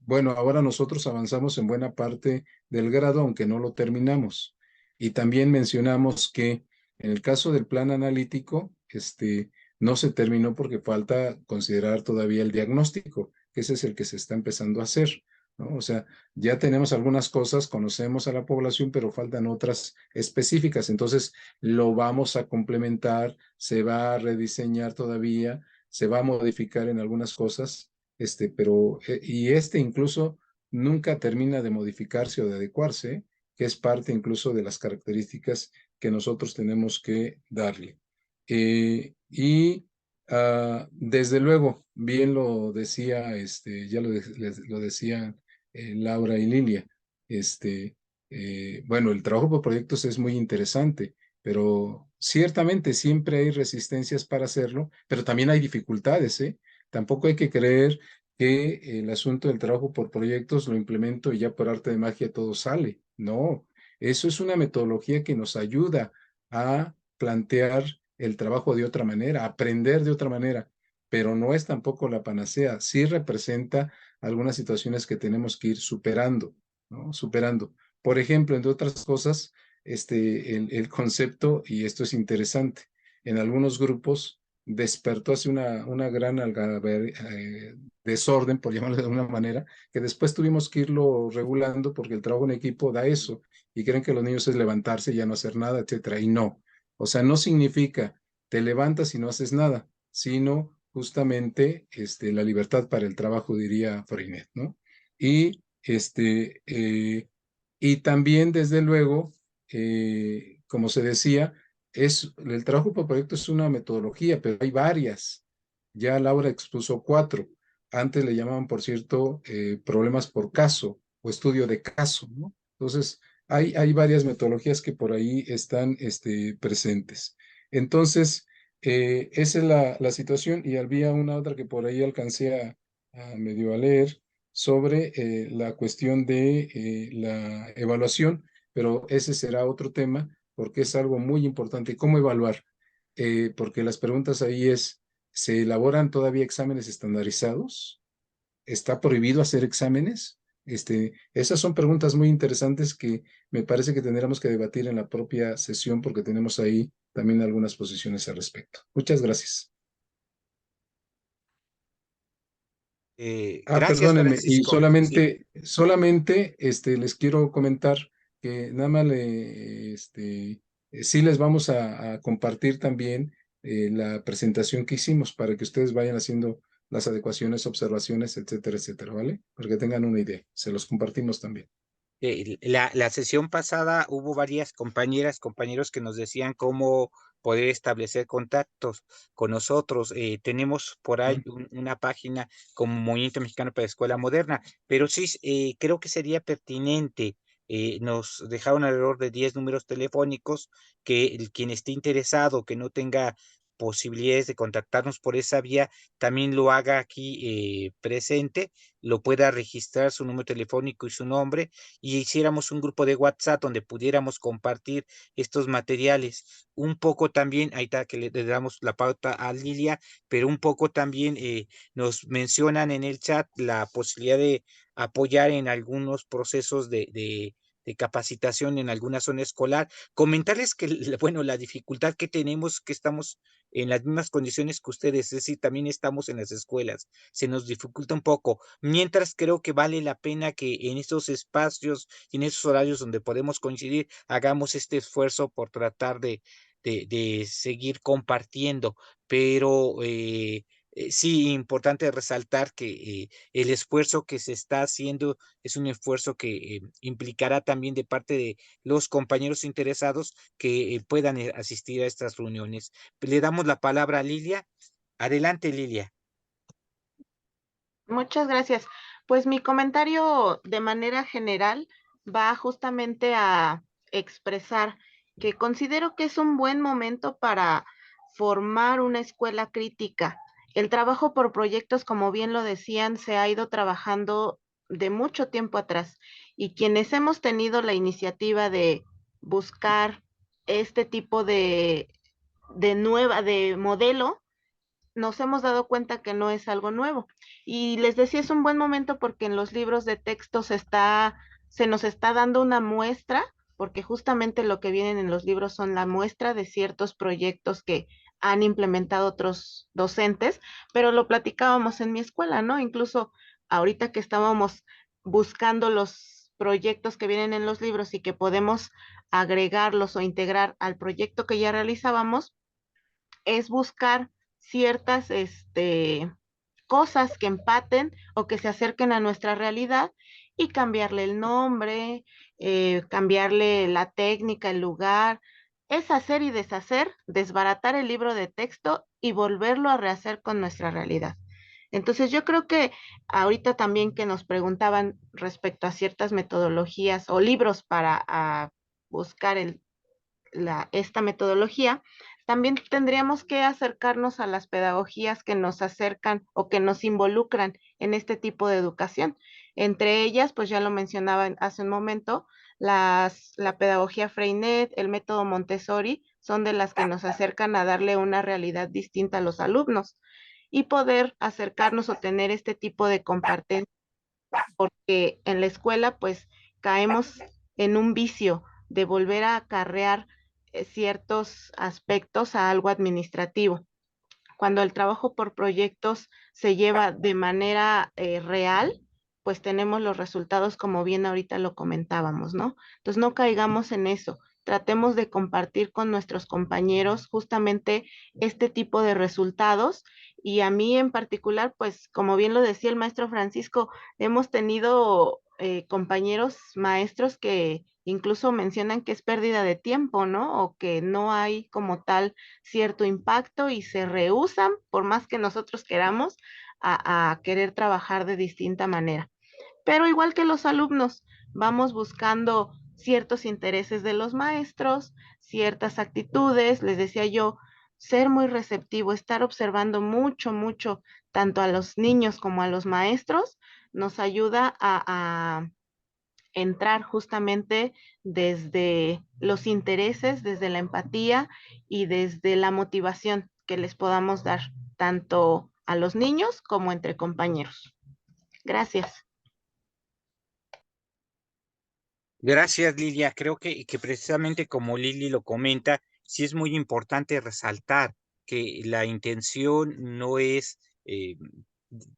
Bueno, ahora nosotros avanzamos en buena parte del grado, aunque no lo terminamos. Y también mencionamos que en el caso del plan analítico, no se terminó porque falta considerar todavía el diagnóstico, que ese es el que se está empezando a hacer, ¿no? O sea, ya tenemos algunas cosas, conocemos a la población, pero faltan otras específicas. Entonces, lo vamos a complementar, se va a rediseñar todavía, se va a modificar en algunas cosas, pero, y incluso nunca termina de modificarse o de adecuarse, que es parte incluso de las características que nosotros tenemos que darle. Desde luego, bien lo decía, ya lo decían Laura y Lilia, bueno, el trabajo por proyectos es muy interesante, pero ciertamente siempre hay resistencias para hacerlo, pero también hay dificultades, ¿eh? Tampoco hay que creer que el asunto del trabajo por proyectos lo implemento y ya por arte de magia todo sale. No, eso es una metodología que nos ayuda a plantear el trabajo de otra manera, aprender de otra manera, pero no es tampoco la panacea. Sí representa algunas situaciones que tenemos que ir superando, ¿no? Superando. Por ejemplo, entre otras cosas, el concepto, y esto es interesante, en algunos grupos despertó hace una gran desorden, por llamarlo de alguna manera, que después tuvimos que irlo regulando porque el trabajo en equipo da eso, y creen que los niños es levantarse y ya no hacer nada, etcétera, y no. O sea, no significa te levantas y no haces nada, sino justamente la libertad para el trabajo, diría Freinet, ¿no? Y y también, desde luego, como se decía, el trabajo por proyecto es una metodología, pero hay varias. Ya Laura expuso 4. Antes le llamaban, por cierto, problemas por caso o estudio de caso, ¿no? Entonces, hay varias metodologías que por ahí están presentes. Entonces, esa es la situación, y había una otra que por ahí alcancé me dio a leer sobre la cuestión de la evaluación, pero ese será otro tema porque es algo muy importante. ¿Cómo evaluar? Porque las preguntas ahí es, ¿se elaboran todavía exámenes estandarizados? ¿Está prohibido hacer exámenes? Esas son preguntas muy interesantes que me parece que tendremos que debatir en la propia sesión porque tenemos ahí también algunas posiciones al respecto. Muchas gracias. Gracias, Perdónenme, y Francisco. Sí. solamente les quiero comentar que nada más sí les vamos a compartir también la presentación que hicimos para que ustedes vayan haciendo las adecuaciones, observaciones, etcétera, etcétera, ¿vale? Para que tengan una idea. Se los compartimos también. La sesión pasada hubo varias compañeras, compañeros que nos decían cómo poder establecer contactos con nosotros. Tenemos por ahí una página como Movimiento Mexicano para la Escuela Moderna, pero sí creo que sería pertinente. Nos dejaron alrededor de 10 números telefónicos que quien esté interesado, que no tenga posibilidades de contactarnos por esa vía, también lo haga aquí presente, lo pueda registrar su número telefónico y su nombre y hiciéramos un grupo de WhatsApp donde pudiéramos compartir estos materiales. Un poco también, ahí está que le damos la pauta a Lilia, pero un poco también nos mencionan en el chat la posibilidad de apoyar en algunos procesos de capacitación en alguna zona escolar. Comentarles que, bueno, la dificultad que tenemos, que estamos en las mismas condiciones que ustedes, es decir, también estamos en las escuelas, se nos dificulta un poco, mientras creo que vale la pena que en estos espacios y en esos horarios donde podemos coincidir, hagamos este esfuerzo por tratar de seguir compartiendo, pero sí, importante resaltar que el esfuerzo que se está haciendo es un esfuerzo que implicará también de parte de los compañeros interesados que puedan asistir a estas reuniones. Le damos la palabra a Lilia. Adelante, Lilia. Muchas gracias. Pues mi comentario de manera general va justamente a expresar que considero que es un buen momento para formar una escuela crítica. El trabajo por proyectos, como bien lo decían, se ha ido trabajando de mucho tiempo atrás y quienes hemos tenido la iniciativa de buscar este tipo de modelo, nos hemos dado cuenta que no es algo nuevo. Y les decía, es un buen momento porque en los libros de texto se nos está dando una muestra, porque justamente lo que vienen en los libros son la muestra de ciertos proyectos que han implementado otros docentes, pero lo platicábamos en mi escuela, ¿no? Incluso ahorita que estábamos buscando los proyectos que vienen en los libros y que podemos agregarlos o integrar al proyecto que ya realizábamos, es buscar ciertas cosas que empaten o que se acerquen a nuestra realidad y cambiarle el nombre, cambiarle la técnica, el lugar, es hacer y deshacer, desbaratar el libro de texto y volverlo a rehacer con nuestra realidad. Entonces yo creo que ahorita también que nos preguntaban respecto a ciertas metodologías o libros para buscar esta metodología, también tendríamos que acercarnos a las pedagogías que nos acercan o que nos involucran en este tipo de educación. Entre ellas, pues ya lo mencionaba hace un momento, la pedagogía Freinet, el método Montessori, son de las que nos acercan a darle una realidad distinta a los alumnos y poder acercarnos o tener este tipo de compartencia, porque en la escuela pues caemos en un vicio de volver a acarrear ciertos aspectos a algo administrativo. Cuando el trabajo por proyectos se lleva de manera real, pues tenemos los resultados como bien ahorita lo comentábamos, ¿no? Entonces no caigamos en eso. Tratemos de compartir con nuestros compañeros justamente este tipo de resultados y a mí en particular, pues como bien lo decía el maestro Francisco, hemos tenido compañeros maestros que incluso mencionan que es pérdida de tiempo, ¿no? O que no hay como tal cierto impacto y se rehúsan, por más que nosotros queramos, a querer trabajar de distinta manera. Pero igual que los alumnos, vamos buscando ciertos intereses de los maestros, ciertas actitudes, les decía yo, ser muy receptivo, estar observando mucho, mucho tanto a los niños como a los maestros, nos ayuda a entrar justamente desde los intereses, desde la empatía y desde la motivación que les podamos dar tanto a los niños como entre compañeros. Gracias. Gracias, Lilia. Creo que precisamente como Lili lo comenta, sí es muy importante resaltar que la intención no es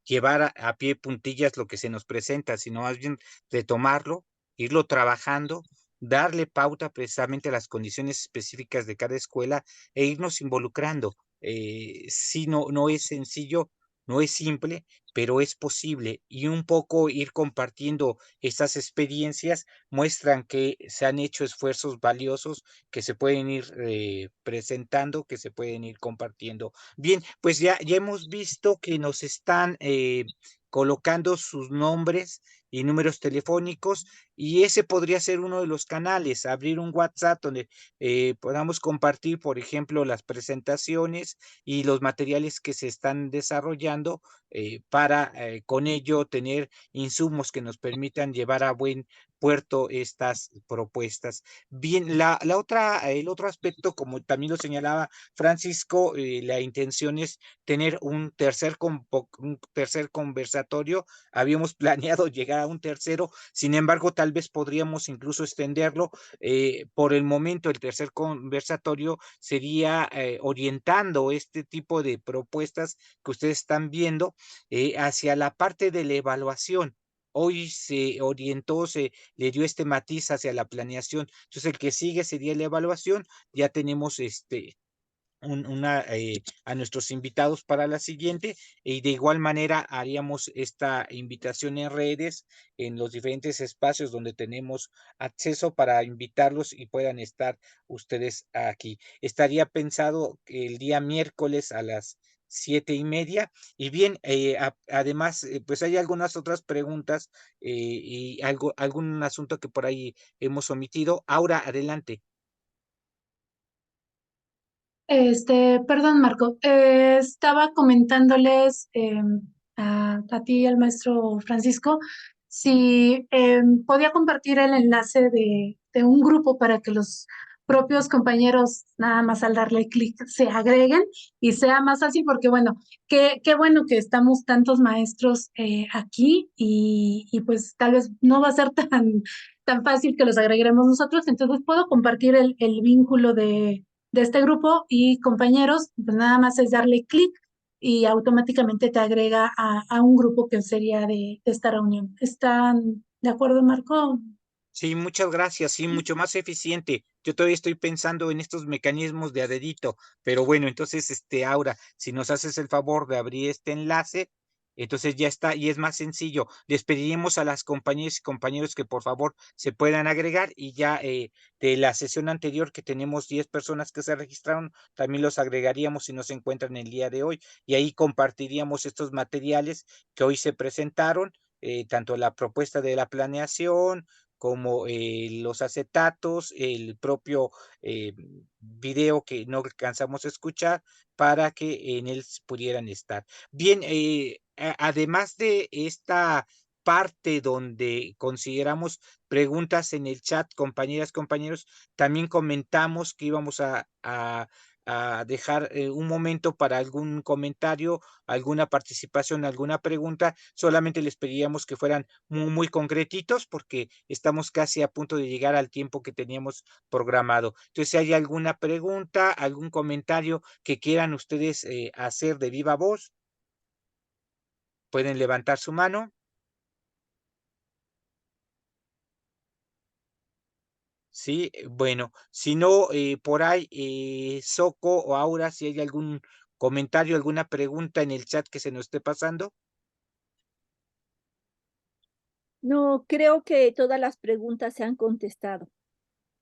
llevar a pie puntillas lo que se nos presenta, sino más bien retomarlo, irlo trabajando, darle pauta precisamente a las condiciones específicas de cada escuela e irnos involucrando. Sí, no es sencillo, no es simple, pero es posible y un poco ir compartiendo estas experiencias muestran que se han hecho esfuerzos valiosos que se pueden ir presentando, que se pueden ir compartiendo. Bien, pues ya hemos visto que nos están colocando sus nombres y números telefónicos y ese podría ser uno de los canales, abrir un WhatsApp donde podamos compartir, por ejemplo, las presentaciones y los materiales que se están desarrollando para con ello tener insumos que nos permitan llevar a buen puerto estas propuestas. Bien, el otro aspecto, como también lo señalaba Francisco, la intención es tener un tercer conversatorio. Habíamos planeado llegar a un tercero, sin embargo, tal vez podríamos incluso extenderlo. Por el momento, el tercer conversatorio sería orientando este tipo de propuestas que ustedes están viendo hacia la parte de la evaluación. Hoy se orientó, se le dio este matiz hacia la planeación. Entonces, el que sigue sería la evaluación. Ya tenemos a nuestros invitados para la siguiente y de igual manera haríamos esta invitación en redes, en los diferentes espacios donde tenemos acceso para invitarlos y puedan estar ustedes aquí. Estaría pensado el día miércoles a las 7:30 y bien, además, pues hay algunas otras preguntas y algún asunto que por ahí hemos omitido. Aura, adelante. Perdón, Marco, estaba comentándoles a ti y al maestro Francisco si podía compartir el enlace de un grupo para que los propios compañeros, nada más al darle clic, se agreguen y sea más fácil, porque bueno, qué bueno que estamos tantos maestros aquí y pues tal vez no va a ser tan fácil que los agreguemos nosotros, entonces puedo compartir el vínculo de este grupo y compañeros, pues nada más es darle clic y automáticamente te agrega a un grupo que sería de esta reunión. ¿Están de acuerdo, Marco? Sí, muchas gracias. Sí, mucho más eficiente. Yo todavía estoy pensando en estos mecanismos de a dedito, pero bueno, entonces, Aura, si nos haces el favor de abrir este enlace, entonces ya está y es más sencillo. Les pediríamos a las compañeras y compañeros que por favor se puedan agregar y ya de la sesión anterior que tenemos 10 personas que se registraron, también los agregaríamos si no se encuentran el día de hoy y ahí compartiríamos estos materiales que hoy se presentaron, tanto la propuesta de la planeación, como los acetatos, el propio video que no alcanzamos a escuchar para que en él pudieran estar. Bien, además de esta parte donde consideramos preguntas en el chat, compañeras, compañeros, también comentamos que íbamos a dejar un momento para algún comentario, alguna participación, alguna pregunta. Solamente les pediríamos que fueran muy concretitos porque estamos casi a punto de llegar al tiempo que teníamos programado. Entonces, si hay alguna pregunta, algún comentario que quieran ustedes hacer de viva voz, pueden levantar su mano. Sí, bueno, si no, por ahí, Soco o Aura, si hay algún comentario, alguna pregunta en el chat que se nos esté pasando. No, creo que todas las preguntas se han contestado.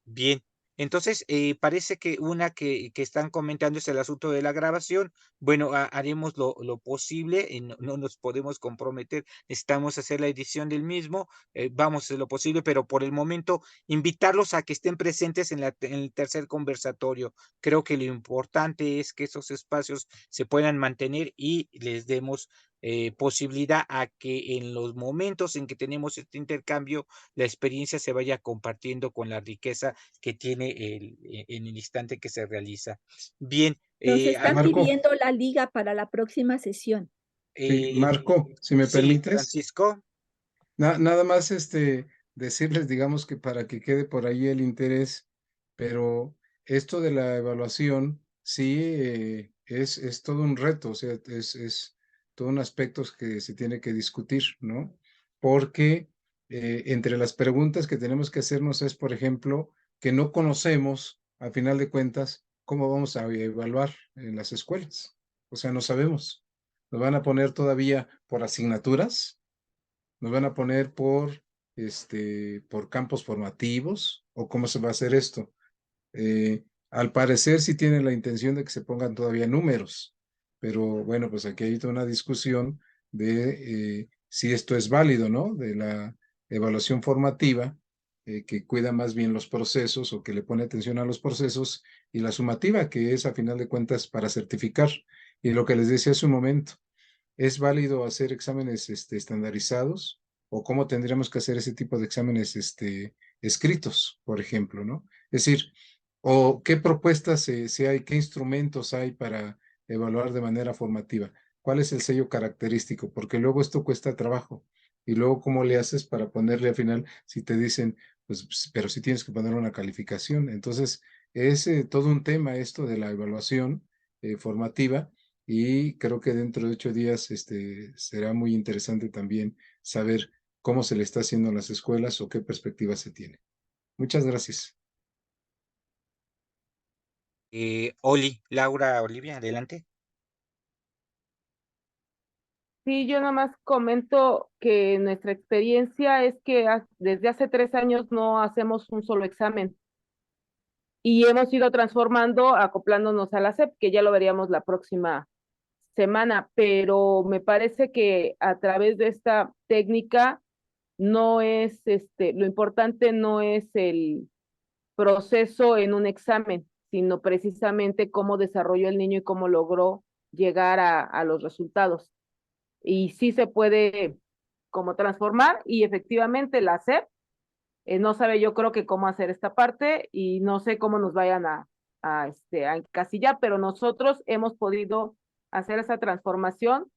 Bien, Entonces, parece que una que están comentando es el asunto de la grabación. Bueno, haremos lo posible, no nos podemos comprometer, necesitamos hacer la edición del mismo, vamos a hacer lo posible, pero por el momento invitarlos a que estén presentes en el tercer conversatorio. Creo que lo importante es que esos espacios se puedan mantener y les demos posibilidad a que en los momentos en que tenemos este intercambio, la experiencia se vaya compartiendo con la riqueza que tiene en el instante que se realiza. Bien, Nos están Marco, pidiendo la liga para la próxima sesión. sí, Marco, si me sí, permites, Francisco. nada más decirles, digamos que para que quede por ahí el interés, pero esto de la evaluación sí es todo un reto, o sea, es todo un aspecto que se tiene que discutir, ¿no? Porque entre las preguntas que tenemos que hacernos es, por ejemplo, que no conocemos, a final de cuentas, cómo vamos a evaluar en las escuelas. O sea, no sabemos. Nos van a poner todavía por asignaturas, nos van a poner por campos formativos, o cómo se va a hacer esto. Al parecer sí tienen la intención de que se pongan todavía números, pero bueno, pues aquí hay toda una discusión de si esto es válido, ¿no? De la evaluación formativa, que cuida más bien los procesos o que le pone atención a los procesos, y la sumativa, que es a final de cuentas para certificar. Y lo que les decía hace un momento, ¿es válido hacer exámenes estandarizados? ¿O cómo tendríamos que hacer ese tipo de exámenes escritos, por ejemplo, ¿no? Es decir, ¿o qué propuestas si hay, qué instrumentos hay para evaluar de manera formativa? ¿Cuál es el sello característico? Porque luego esto cuesta trabajo. Y luego, ¿cómo le haces para ponerle al final si te dicen, pues, pero sí tienes que poner una calificación? Entonces, es todo un tema esto de la evaluación formativa, y creo que dentro de 8 días será muy interesante también saber cómo se le está haciendo en las escuelas o qué perspectiva se tiene. Muchas gracias. Laura, Olivia, adelante. Sí, yo nomás comento que nuestra experiencia es que desde hace 3 años no hacemos un solo examen y hemos ido transformando, acoplándonos a la SEP, que ya lo veríamos la próxima semana, pero me parece que a través de esta técnica no es, lo importante no es el proceso en un examen, sino precisamente cómo desarrolló el niño y cómo logró llegar a los resultados. Y sí se puede como transformar y efectivamente la SEP no sabe yo creo que cómo hacer esta parte y no sé cómo nos vayan a encasillar, pero nosotros hemos podido hacer esa transformación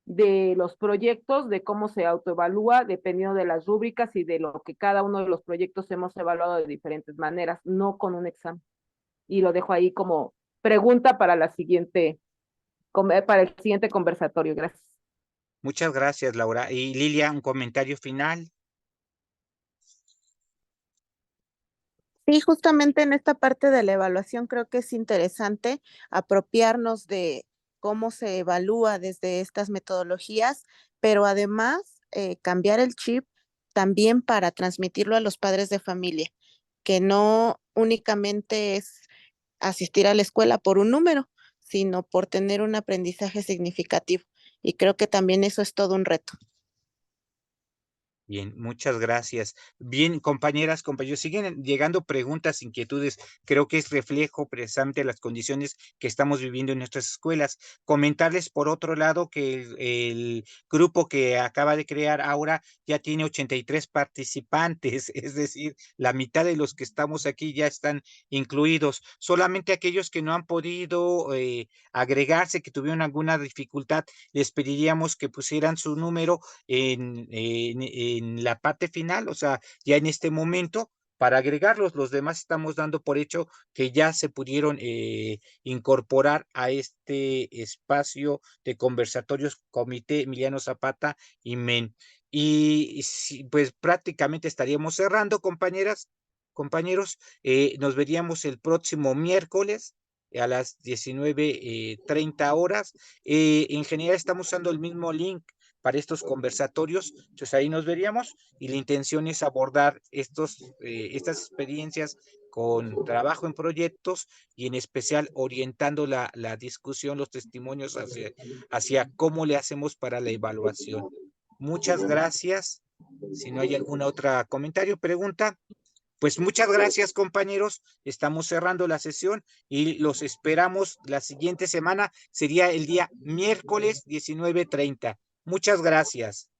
de los proyectos, de cómo se autoevalúa, dependiendo de las rúbricas y de lo que cada uno de los proyectos hemos evaluado de diferentes maneras, no con un examen. Y lo dejo ahí como pregunta para para el siguiente conversatorio. Gracias. Muchas gracias, Laura. Y Lilia, un comentario final. Sí, justamente en esta parte de la evaluación creo que es interesante apropiarnos de cómo se evalúa desde estas metodologías, pero además cambiar el chip también para transmitirlo a los padres de familia, que no únicamente es asistir a la escuela por un número, sino por tener un aprendizaje significativo. Y creo que también eso es todo un reto. Bien, muchas gracias. Bien, compañeras, compañeros, siguen llegando preguntas, inquietudes. Creo que es reflejo precisamente de las condiciones que estamos viviendo en nuestras escuelas. Comentarles, por otro lado, que el grupo que acaba de crear Aura ya tiene 83 participantes, es decir, la mitad de los que estamos aquí ya están incluidos. Solamente aquellos que no han podido agregarse, que tuvieron alguna dificultad, les pediríamos que pusieran su número en la parte final, o sea, ya en este momento, para agregarlos. Los demás estamos dando por hecho que ya se pudieron incorporar a este espacio de conversatorios Comité Emiliano Zapata y MEN. Y pues prácticamente estaríamos cerrando, compañeras, compañeros. Nos veríamos el próximo miércoles a las 19:30 horas. En general estamos usando el mismo link para estos conversatorios, entonces ahí nos veríamos y la intención es abordar estas experiencias con trabajo en proyectos y en especial orientando la discusión, los testimonios hacia cómo le hacemos para la evaluación. Muchas gracias. Si no hay alguna otra comentario, pregunta, pues muchas gracias, compañeros. Estamos cerrando la sesión y los esperamos la siguiente semana. Sería el día miércoles 19:30. Muchas gracias.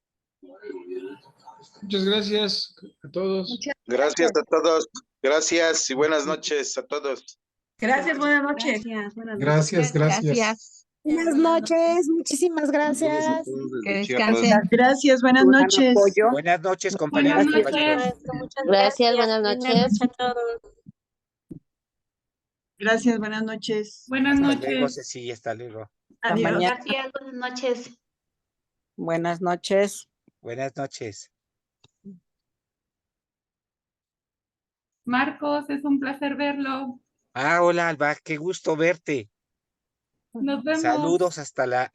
Muchas gracias a todos. Gracias a todos. Gracias y buenas noches a todos. Gracias, buenas noches. Gracias, buenas noches. Gracias, gracias. Gracias. Buenas noches, muchísimas gracias. Que descansen. Gracias, buenas noches. Buenas noches, compañeros. Buenas noches. compañeros. Muchas Gracias, buenas noches. a todos. Gracias, buenas noches. Buenas Hasta luego, noches. Cecilia, hasta luego. Adiós. Gracias, buenas noches. Buenas noches. Buenas noches. Marcos, es un placer verlo. Ah, hola, Alba, qué gusto verte. Nos vemos. Saludos hasta la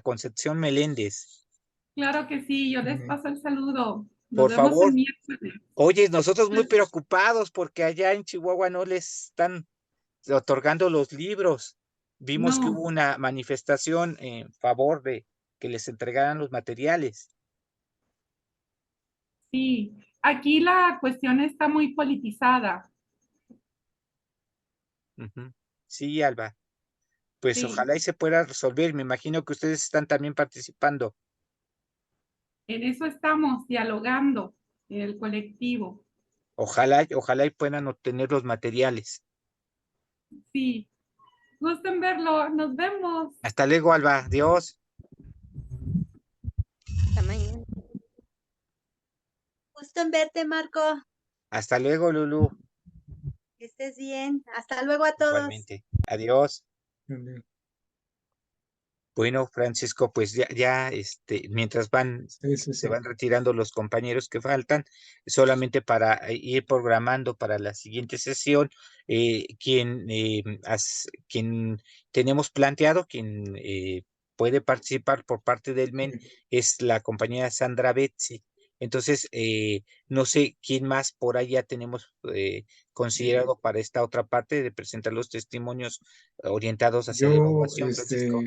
Concepción Meléndez. Claro que sí, yo les paso el saludo. Nos Por vemos favor. el miércoles. Oye, nosotros muy preocupados porque allá en Chihuahua no les están otorgando los libros. Vimos que No. hubo una manifestación en favor de que les entregaran los materiales. Sí, aquí la cuestión está muy politizada. Ujú. Sí, Alba. Pues Sí. ojalá y se pueda resolver. Me imagino que ustedes están también participando. En eso estamos dialogando en el colectivo. Ojalá y puedan obtener los materiales. Sí. Gusto en verlo. Nos vemos. Hasta luego, Alba. Adiós. Hasta mañana. Gusto en verte, Marco. Hasta luego, Lulu. Que estés bien. Hasta luego a todos. Igualmente. Adiós. Bueno, Francisco, pues ya mientras se van retirando los compañeros que faltan, solamente para ir programando para la siguiente sesión, quien tenemos planteado, quien puede participar por parte del MEN es la compañera Sandra Betsy. Entonces, no sé quién más por ahí ya tenemos considerado para esta otra parte de presentar los testimonios orientados hacia la evaluación, Francisco.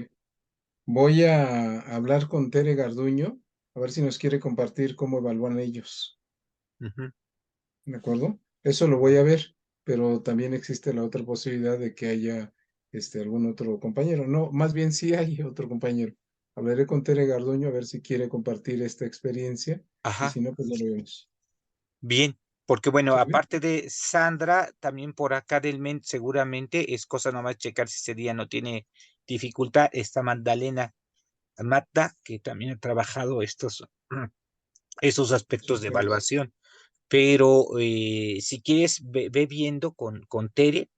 Voy a hablar con Tere Garduño, a ver si nos quiere compartir cómo evalúan ellos. Ujú. ¿De acuerdo? Eso lo voy a ver, pero también existe la otra posibilidad de que haya algún otro compañero. No, más bien sí hay otro compañero. Hablaré con Tere Garduño a ver si quiere compartir esta experiencia. Ajá. Y si no, pues ya lo vemos. Bien, porque bueno, ¿Sale? aparte de Sandra, también por acá del MEN seguramente es cosa nomás checar si ese día no tiene dificultad. Está Magda, que también ha trabajado esos aspectos de evaluación. Pero si quieres, ve viendo con Tere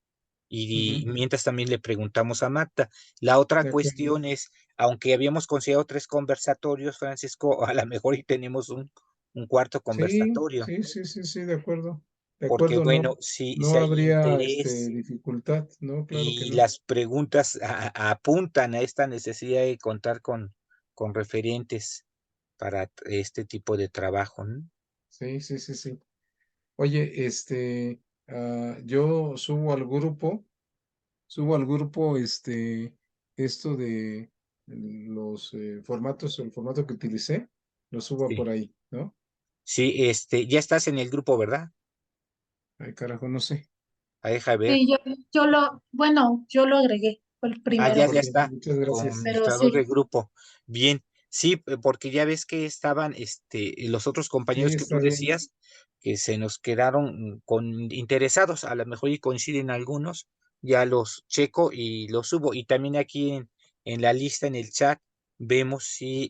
y mientras también le preguntamos a Magda. La otra De acuerdo. cuestión es, aunque habíamos considerado 3 conversatorios, Francisco, a lo mejor y tenemos un cuarto conversatorio. Sí, de acuerdo. De Porque acuerdo, bueno, no, si no hay habría interés dificultad, ¿no? Claro que y no. las preguntas apuntan a esta necesidad de contar con referentes para este tipo de trabajo, ¿no? Sí. Oye, yo subo al grupo esto de los formatos, el formato que utilicé, lo subo Sí. por ahí, ¿no? Sí, ya estás en el grupo, ¿verdad? Ay, carajo, no sé. Deja ver. Sí, yo lo agregué, fue el primero. Ya Ok, está, muchas como gracias. Pero administrador sí. de grupo. Bien, sí, porque ya ves que estaban los otros compañeros Sí, que está tú bien. decías que se nos quedaron interesados, a lo mejor y coinciden algunos, ya los checo y los subo. Y también aquí en la lista, en el chat, vemos si